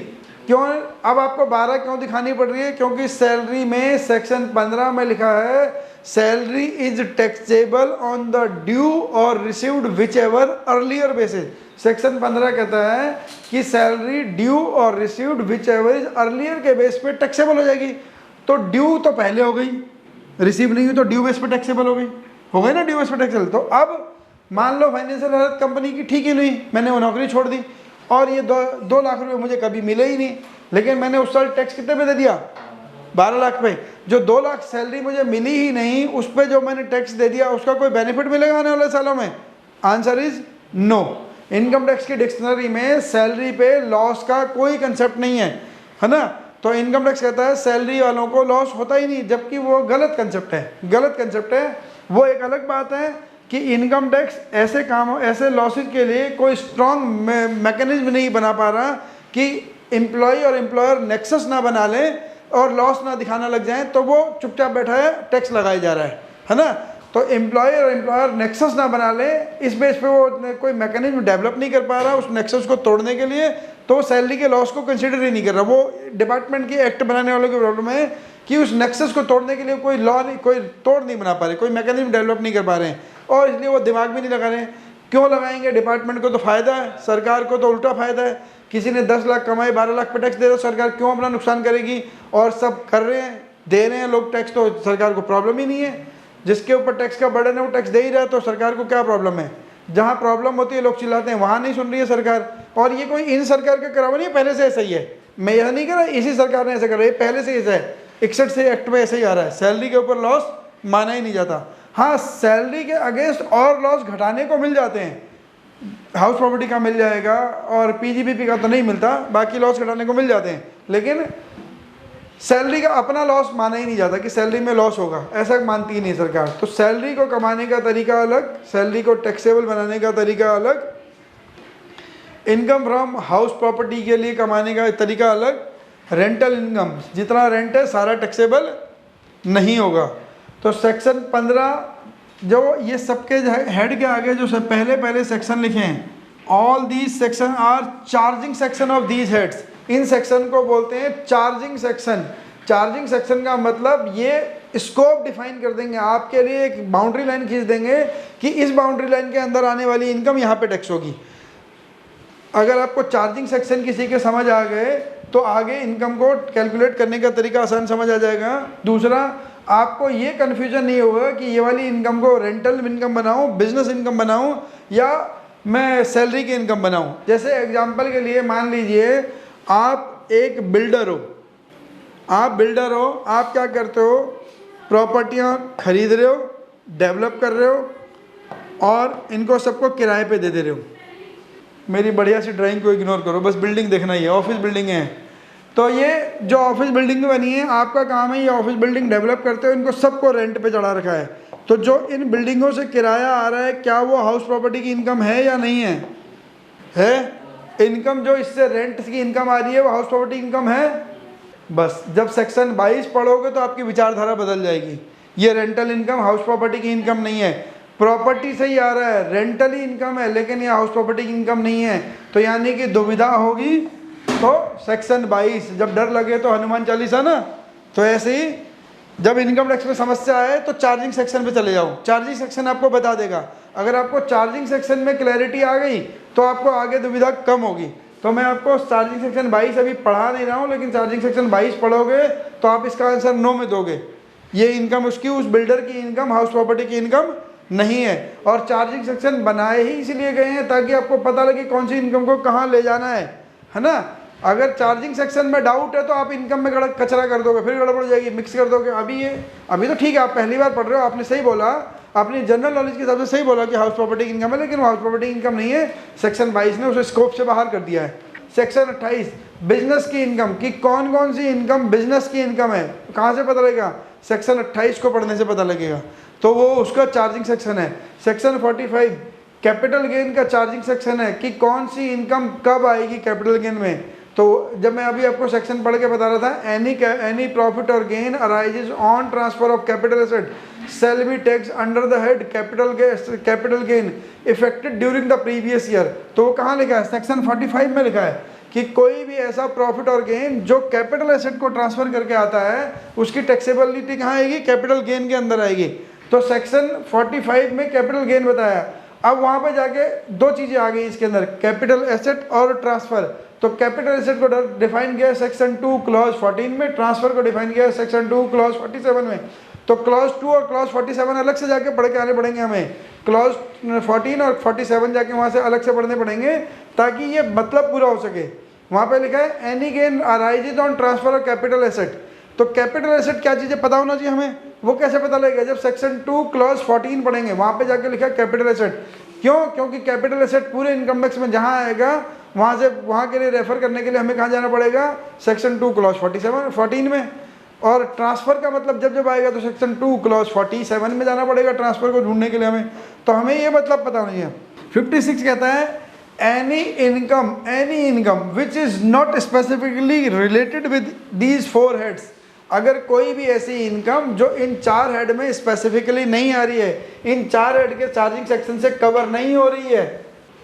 क्यों, अब आपको 12 क्यों दिखानी पड़ रही है, क्योंकि सैलरी में सेक्शन 15 में लिखा है, salary is taxable on the due और received whichever earlier basis. Section 15 कहता है कि सैलरी ड्यू और received whichever is earlier के बेस पे टैक्सेबल हो जाएगी। तो ड्यू तो पहले हो गई, रिसीव नहीं हुई तो ड्यू बेस पे टैक्सेबल हो गई ना, ड्यू बेस पे टैक्सेबल। तो अब मान लो फाइनेंशियल हालत कंपनी की ठीक ही नहीं, मैंने वो नौकरी छोड़ दी और ये 2 लाख रुपए मुझे कभी मिले ही नहीं, लेकिन मैंने उस साल टैक्स कितने पे दे दिया, 12 लाख पे। जो 2 लाख सैलरी मुझे मिली ही नहीं, उस पर जो मैंने टैक्स दे दिया, उसका कोई बेनिफिट मिलेगा आने वाले सालों में? Answer is no. Income tax की डिक्शनरी में सैलरी पे लॉस का कोई कंसेप्ट नहीं है ना। तो इनकम टैक्स कहता है सैलरी वालों को लॉस होता ही नहीं, जबकि वो गलत कंसेप्ट है, गलत कंसेप्ट है। वो एक अलग बात है कि इनकम टैक्स ऐसे काम, ऐसे लॉसेज के लिए कोई स्ट्रॉन्ग मैकेनिज्म नहीं बना पा रहा कि एम्प्लॉय और एम्प्लॉयर नेक्सस ना बना लें और लॉस ना दिखाना लग जाए, तो वो चुपचाप बैठा है, टैक्स लगाया जा रहा है ना। तो एम्प्लॉय और एम्प्लॉयर नेक्सस ना बना ले, इस बेस पे वो कोई मैकेनिज्म डेवलप नहीं कर पा रहा उस नेक्सस को तोड़ने के लिए, तो सैलरी के लॉस को कंसिडर ही नहीं कर रहा। वो डिपार्टमेंट की एक्ट बनाने वालों की प्रॉब्लम है कि उस नेक्सस को तोड़ने के लिए कोई लॉ नहीं, कोई तोड़ नहीं बना पा रहे, कोई मैकेनिज्म डेवलप नहीं कर पा रहे हैं, और इसलिए वो दिमाग भी नहीं लगा रहे हैं। क्यों लगाएंगे, डिपार्टमेंट को तो फ़ायदा है, सरकार को तो उल्टा फ़ायदा है। किसी ने 10 लाख कमाए, 12 लाख पे टैक्स दे रहा, सरकार क्यों अपना नुकसान करेगी? और सब कर रहे हैं, दे रहे हैं लोग टैक्स, तो सरकार को प्रॉब्लम ही नहीं है। जिसके ऊपर टैक्स का बर्डन है वो टैक्स दे ही रहा है, तो सरकार को क्या प्रॉब्लम है? जहाँ प्रॉब्लम होती है लोग चिल्लाते हैं, वहाँ नहीं सुन रही है सरकार। और ये कोई इन सरकार का करावा नहीं है, पहले से ऐसा ही है। मैं यह नहीं कर रहा इसी सरकार ने ऐसा कर रहा है, पहले से ऐसा है, 61 से एक्ट में ऐसा ही आ रहा है। सैलरी के ऊपर लॉस माना ही नहीं जाता। हाँ, सैलरी के अगेंस्ट और लॉस घटाने को मिल जाते हैं, हाउस प्रॉपर्टी का मिल जाएगा और पीजीबीपी का तो नहीं मिलता, बाकी लॉस घटाने को मिल जाते हैं, लेकिन सैलरी का अपना लॉस माना ही नहीं जाता कि सैलरी में लॉस होगा, ऐसा मानती ही नहीं सरकार। तो सैलरी को कमाने का तरीका अलग, सैलरी को टैक्सेबल बनाने का तरीका अलग, इनकम फ्रॉम हाउस प्रॉपर्टी के लिए कमाने का तरीका अलग, रेंटल इनकम जितना रेंट है सारा टैक्सेबल नहीं होगा। तो सेक्शन 15 जो ये सबके हेड के आगे जो सब पहले सेक्शन लिखे हैं, all these section are charging section of these heads, इन सेक्शन को बोलते हैं चार्जिंग सेक्शन। चार्जिंग सेक्शन का मतलब ये स्कोप डिफाइन कर देंगे, आपके लिए एक बाउंड्री लाइन खींच देंगे कि इस बाउंड्री लाइन के अंदर आने वाली इनकम यहाँ पे टैक्स होगी। अगर आपको चार्जिंग सेक्शन किसी के समझ आ गए तो आगे इनकम को कैलकुलेट करने का तरीका आसान समझ आ जाएगा। दूसरा, आपको ये कन्फ्यूजन नहीं होगा कि ये वाली इनकम को रेंटल इनकम बनाऊं, बिजनेस इनकम बनाऊं या मैं सैलरी की इनकम बनाऊं। जैसे एग्जांपल के लिए मान लीजिए आप एक बिल्डर हो, आप क्या करते हो, प्रॉपर्टियां खरीद रहे हो, डेवलप कर रहे हो और इनको सबको किराए पे दे दे रहे हो। मेरी बढ़िया सी ड्राइंग को इग्नोर करो, बस बिल्डिंग देखना ही है, ऑफिस बिल्डिंग है। तो ये जो ऑफिस बिल्डिंग बनी है, आपका काम है ये ऑफिस बिल्डिंग डेवलप करते हो, इनको सबको रेंट पे चढ़ा रखा है। तो जो इन बिल्डिंगों से किराया आ रहा है, क्या वो हाउस प्रॉपर्टी की इनकम है या नहीं है? है। इनकम जो इससे रेंट की इनकम आ रही है वो हाउस प्रॉपर्टी इनकम है। बस जब सेक्शन 22 पढ़ोगे तो आपकी विचारधारा बदल जाएगी। ये रेंटल इनकम हाउस प्रॉपर्टी की इनकम नहीं है, प्रॉपर्टी से ही आ रहा है, रेंटल ही इनकम है, लेकिन ये हाउस प्रॉपर्टी की इनकम नहीं है। तो यानी कि दुविधा होगी तो सेक्शन 22, जब डर लगे तो हनुमान चालीसा ना, तो ऐसे ही जब इनकम टैक्स में समस्या आए तो चार्जिंग सेक्शन पे चले जाओ, चार्जिंग सेक्शन आपको बता देगा। अगर आपको चार्जिंग सेक्शन में क्लैरिटी आ गई तो आपको आगे दुविधा कम होगी। तो मैं आपको चार्जिंग सेक्शन 22 अभी पढ़ा नहीं रहा हूँ, लेकिन चार्जिंग सेक्शन 22 पढ़ोगे तो आप इसका आंसर नो में दोगे। ये इनकम उसकी, उस बिल्डर की इनकम हाउस प्रॉपर्टी की इनकम नहीं है। और चार्जिंग सेक्शन बनाए ही इसलिए गए हैं ताकि आपको पता लगे कौन सी इनकम को कहाँ ले जाना है ना। अगर चार्जिंग सेक्शन में डाउट है तो आप इनकम में कचरा कर दोगे, फिर गड़बड़ हो जाएगी, मिक्स कर दोगे। अभी तो ठीक है, आप पहली बार पढ़ रहे हो, आपने सही बोला, अपनी जनरल नॉलेज के हिसाब से सही बोला कि हाउस प्रॉपर्टी की इनकम है, लेकिन हाउस प्रॉपर्टी की इनकम नहीं है। सेक्शन 22 ने उसे स्कोप से बाहर कर दिया है। सेक्शन 28 बिजनेस की इनकम, कि कौन कौन सी इनकम बिजनेस की इनकम है, कहाँ से पता लगेगा? सेक्शन 28 को पढ़ने से पता लगेगा, तो वो उसका चार्जिंग सेक्शन है। सेक्शन 45 कैपिटल गेन का चार्जिंग सेक्शन है कि कौन सी इनकम कब आएगी कैपिटल गेन में। तो जब मैं अभी आपको सेक्शन पढ़ के बता रहा था, एनी प्रॉफिट और gain arises on transfer of capital asset shall be taxed under the head capital gain affected during the previous year। तो वो कहाँ लिखा है? सेक्शन 45 में लिखा है कि कोई भी ऐसा प्रॉफिट और गेन जो कैपिटल एसेट को ट्रांसफर करके आता है उसकी टैक्सेबिलिटी कहाँ आएगी? कैपिटल गेन के अंदर आएगी। तो सेक्शन 45 में कैपिटल गेन बताया। अब वहाँ पे जाके दो चीज़ें आ गई इसके अंदर, कैपिटल एसेट और ट्रांसफ़र। तो कैपिटल एसेट को डिफाइन किया है सेक्शन 2 क्लॉज 14 में, ट्रांसफ़र को डिफाइन किया है सेक्शन 2 क्लॉज 47 में। तो क्लॉज 2 और क्लॉज 47 अलग से जाके पढ़ के आने पड़ेंगे हमें, क्लॉज 14 और 47 जाके वहाँ से अलग से पढ़ने पड़ेंगे ताकि ये मतलब पूरा हो सके। वहाँ पे लिखा है any gain arises on transfer of capital asset. तो कैपिटल एसेट क्या चीज़ें पता होना चाहिए हमें, वो कैसे पता लगेगा? जब सेक्शन 2 क्लॉज 14 पढ़ेंगे, वहाँ पे जाके लिखा है कैपिटल एसेट। क्यों? क्योंकि कैपिटल एसेट पूरे इनकम टैक्स में जहाँ आएगा वहाँ से वहाँ के लिए रेफर करने के लिए हमें कहाँ जाना पड़ेगा? सेक्शन 2 क्लॉज 14 में। और ट्रांसफ़र का मतलब जब आएगा तो सेक्शन 2 क्लॉज 47 में जाना पड़ेगा ट्रांसफ़र को ढूंढने के लिए हमें। तो हमें ये मतलब पता नहीं है। 56 कहता है any income which is not specifically related with these 4 heads. अगर कोई भी ऐसी इनकम जो इन 4 हेड में स्पेसिफिकली नहीं आ रही है, इन 4 हेड के चार्जिंग सेक्शन से कवर नहीं हो रही है,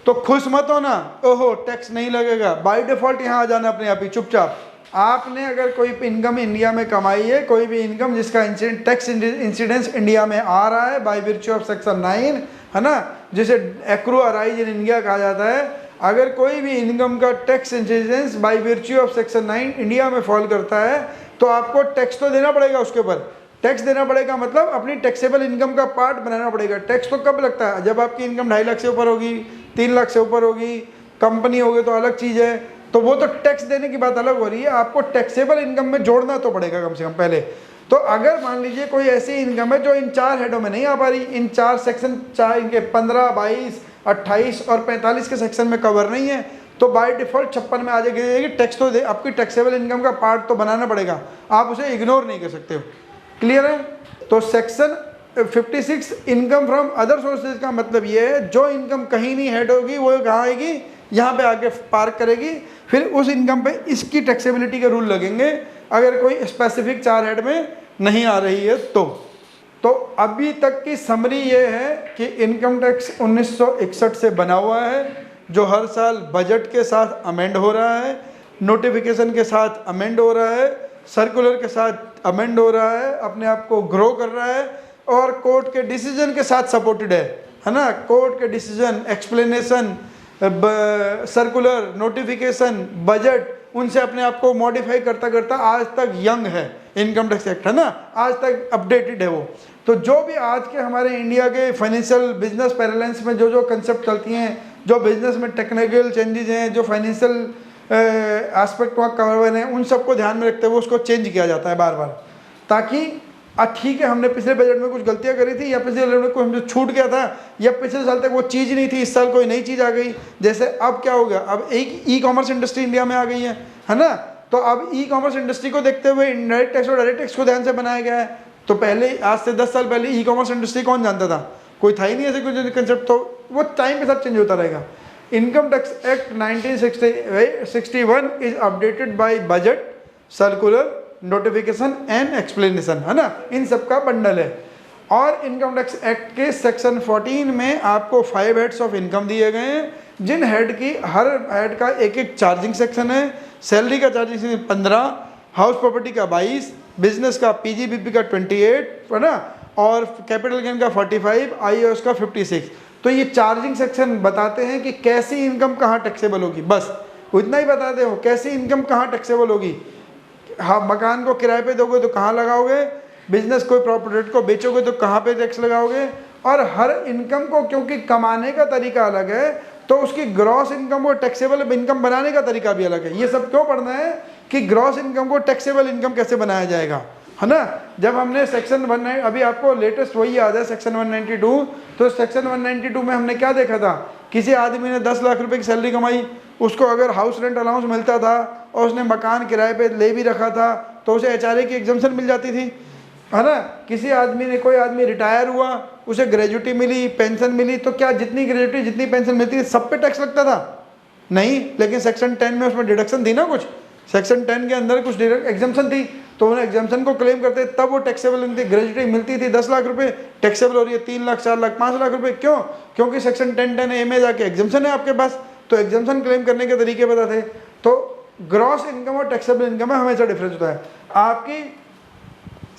तो खुश मत होना, ओहो टैक्स नहीं लगेगा, बाय डिफ़ॉल्ट यहाँ आ जाना अपने आप ही चुपचाप। आपने अगर कोई इनकम इंडिया में कमाई है, कोई भी इनकम जिसका टैक्स इंसिडेंस इंडिया में आ रहा है बाय विर्च्यू ऑफ सेक्शन 9, है ना, जिसे एक्रू अराइज इन इंडिया कहा जाता है। अगर कोई भी इनकम का tax incidence by virtue of section 9 India में फॉल करता है तो आपको टैक्स तो देना पड़ेगा, उसके ऊपर टैक्स देना पड़ेगा, मतलब अपनी टैक्सेबल इनकम का पार्ट बनाना पड़ेगा। टैक्स तो कब लगता है? जब आपकी इनकम 2.5 लाख से ऊपर होगी, 3 लाख से ऊपर होगी, कंपनी होगी तो अलग चीज़ है, तो वो तो टैक्स देने की बात अलग हो रही है। आपको टैक्सेबल इनकम में जोड़ना तो पड़ेगा कम से कम पहले। तो अगर मान लीजिए कोई ऐसी इनकम है जो इन 4 हेडों में नहीं आ पा रही, इन 4 सेक्शन, 4 इनके 15, 22, 28 और 45 के सेक्शन में कवर नहीं है, तो बाय डिफ़ॉल्ट 56 में आ जाएगी। टैक्स तो आपकी टैक्सेबल इनकम का पार्ट तो बनाना पड़ेगा, आप उसे इग्नोर नहीं कर सकते हो। क्लियर है? तो section 56 income from other sources का मतलब ये है जो इनकम कहीं नहीं हेड होगी वो कहाँ आएगी, यहाँ पे आके पार्क करेगी, फिर उस इनकम पे इसकी टैक्सेबिलिटी के रूल लगेंगे अगर कोई स्पेसिफिक 4 हेड में नहीं आ रही है तो अभी तक की समरी ये है कि इनकम टैक्स 1961 से बना हुआ है, जो हर साल बजट के साथ अमेंड हो रहा है, नोटिफिकेशन के साथ अमेंड हो रहा है, सर्कुलर के साथ अमेंड हो रहा है, अपने आप को ग्रो कर रहा है और कोर्ट के डिसीजन के साथ सपोर्टेड है ना। कोर्ट के decision, explanation, circular, notification, budget, उनसे अपने आप को मॉडिफाई करता करता आज तक यंग है इनकम टैक्स एक्ट, है ना, आज तक अपडेटेड है वो। तो जो भी आज के हमारे इंडिया के फाइनेंशियल बिजनेस पैरेलेंस में जो कंसेप्ट चलती हैं, जो बिजनेस में टेक्निकल चेंजेस हैं, जो फाइनेंशियल एस्पेक्ट वहाँ कवर हैं, उन सबको ध्यान में रखते हुए उसको चेंज किया जाता है बार बार, ताकि ठीक है हमने पिछले बजट में कुछ गलतियां करी थी या पिछले बजट में कोई हमसे छूट गया था या पिछले साल तक वो चीज़ नहीं थी, इस साल कोई नई चीज़ आ गई। जैसे अब क्या हो गया, अब एक ई कॉमर्स इंडस्ट्री इंडिया में आ गई है ना। तो अब ई कॉमर्स इंडस्ट्री को देखते हुए इनडायरेक्ट टैक्स और डायरेक्ट टैक्स को ध्यान से बनाया गया है। तो पहले आज से 10 साल पहले ई कॉमर्स इंडस्ट्री कौन जानता था, कोई था ही नहीं ऐसे कुछ कंसेप्ट, तो वो टाइम के साथ चेंज होता रहेगा। Income tax act 1961 is updated by budget, circular, notification and explanation, है ना, इन सब का बंडल है। और इनकम टैक्स एक्ट के सेक्शन 14 में आपको 5 हेड्स ऑफ इनकम दिए गए हैं, जिन हेड की हर हेड का एक एक चार्जिंग सेक्शन है। सैलरी का चार्जिंग सेक्शन 15, हाउस प्रॉपर्टी का 22, बिजनेस का पीजीबीपी का 28, है ना, और कैपिटल गेन का 45, आईओएस का 56। तो ये चार्जिंग सेक्शन बताते हैं कि कैसी इनकम कहाँ टैक्सेबल होगी, बस इतना ही बताते हो, कैसी इनकम कहाँ टैक्सेबल होगी। हाँ, मकान को किराए पे दोगे तो कहाँ लगाओगे, बिजनेस कोई प्रॉपर्टी को बेचोगे तो कहाँ पे टैक्स लगाओगे। और हर इनकम को क्योंकि कमाने का तरीका अलग है, तो उसकी ग्रॉस इनकम को टैक्सेबल इनकम बनाने का तरीका भी अलग है। ये सब क्यों पढ़ना है कि ग्रॉस इनकम को टैक्सेबल इनकम कैसे बनाया जाएगा, है ना। जब हमने सेक्शन 1, अभी आपको लेटेस्ट वही याद है, सेक्शन 192, तो सेक्शन 192 में हमने क्या देखा था, किसी आदमी ने 10 लाख रुपए की सैलरी कमाई, उसको अगर हाउस रेंट अलाउंस मिलता था और उसने मकान किराए पे ले भी रखा था तो उसे एचआरए की एग्जम्पशन मिल जाती थी, है ना। किसी आदमी ने, कोई आदमी रिटायर हुआ, उसे ग्रेजुटी मिली, पेंशन मिली, तो क्या जितनी ग्रेजुटी जितनी पेंशन मिलती थी सब पे टैक्स लगता था? नहीं, लेकिन सेक्शन 10 में उसमें डिडक्शन थी ना, कुछ सेक्शन 10 के अंदर कुछ एग्जम्पशन थी, तो उन्हें एग्जम्पशन को क्लेम करते तब वो टैक्सेबल थी। ग्रेजुटी मिलती थी 10 लाख रुपए, टैक्सेबल हो रही है 3 लाख, 4 लाख, 5 लाख रुपए। क्यों? क्योंकि सेक्शन 10 में जाके एग्जम्पशन है आपके पास, तो एग्जम्पशन क्लेम करने के तरीके पता थे। तो ग्रॉस इनकम और टैक्सेबल इनकम में हमेशा डिफरेंस होता है। आपकी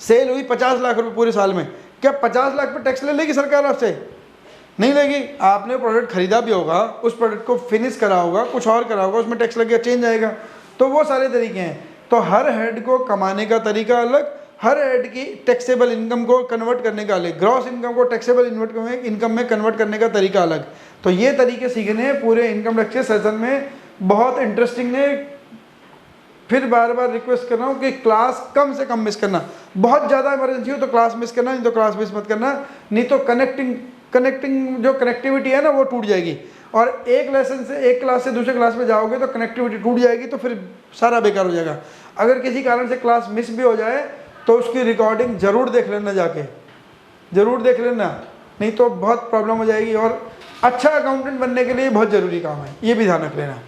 सेल हुई 50 लाख रुपए पूरे साल में, क्या 50 लाख पे टैक्स ले लेगी सरकार आपसे? नहीं लेगी। आपने प्रोडक्ट खरीदा भी होगा, उस प्रोडक्ट को फिनिश करा होगा, कुछ और करा होगा, उसमें टैक्स लग गया, चेंज आएगा। तो वो सारे तरीके हैं। तो हर हेड को कमाने का तरीका अलग, हर हेड की टैक्सेबल इनकम को कन्वर्ट करने का अलग, ग्रॉस इनकम को टैक्सेबल इनकम में कन्वर्ट करने का तरीका अलग। तो ये तरीके सीखने हैं पूरे इनकम टैक्स के सेशन में, बहुत इंटरेस्टिंग है। फिर बार बार रिक्वेस्ट कर रहा हूँ कि क्लास कम से कम मिस करना, बहुत ज़्यादा इमरजेंसी हो तो क्लास मिस करना, नहीं तो क्लास मिस मत करना, नहीं तो कनेक्टिंग जो कनेक्टिविटी है ना वो टूट जाएगी। और एक लेसन से, एक क्लास से दूसरे क्लास में जाओगे तो कनेक्टिविटी टूट जाएगी, तो फिर सारा बेकार हो जाएगा। अगर किसी कारण से क्लास मिस भी हो जाए तो उसकी रिकॉर्डिंग ज़रूर देख लेना, जाके ज़रूर देख लेना, नहीं तो बहुत प्रॉब्लम हो जाएगी। और अच्छा अकाउंटेंट बनने के लिए बहुत ज़रूरी काम है, ये भी ध्यान रख लेना।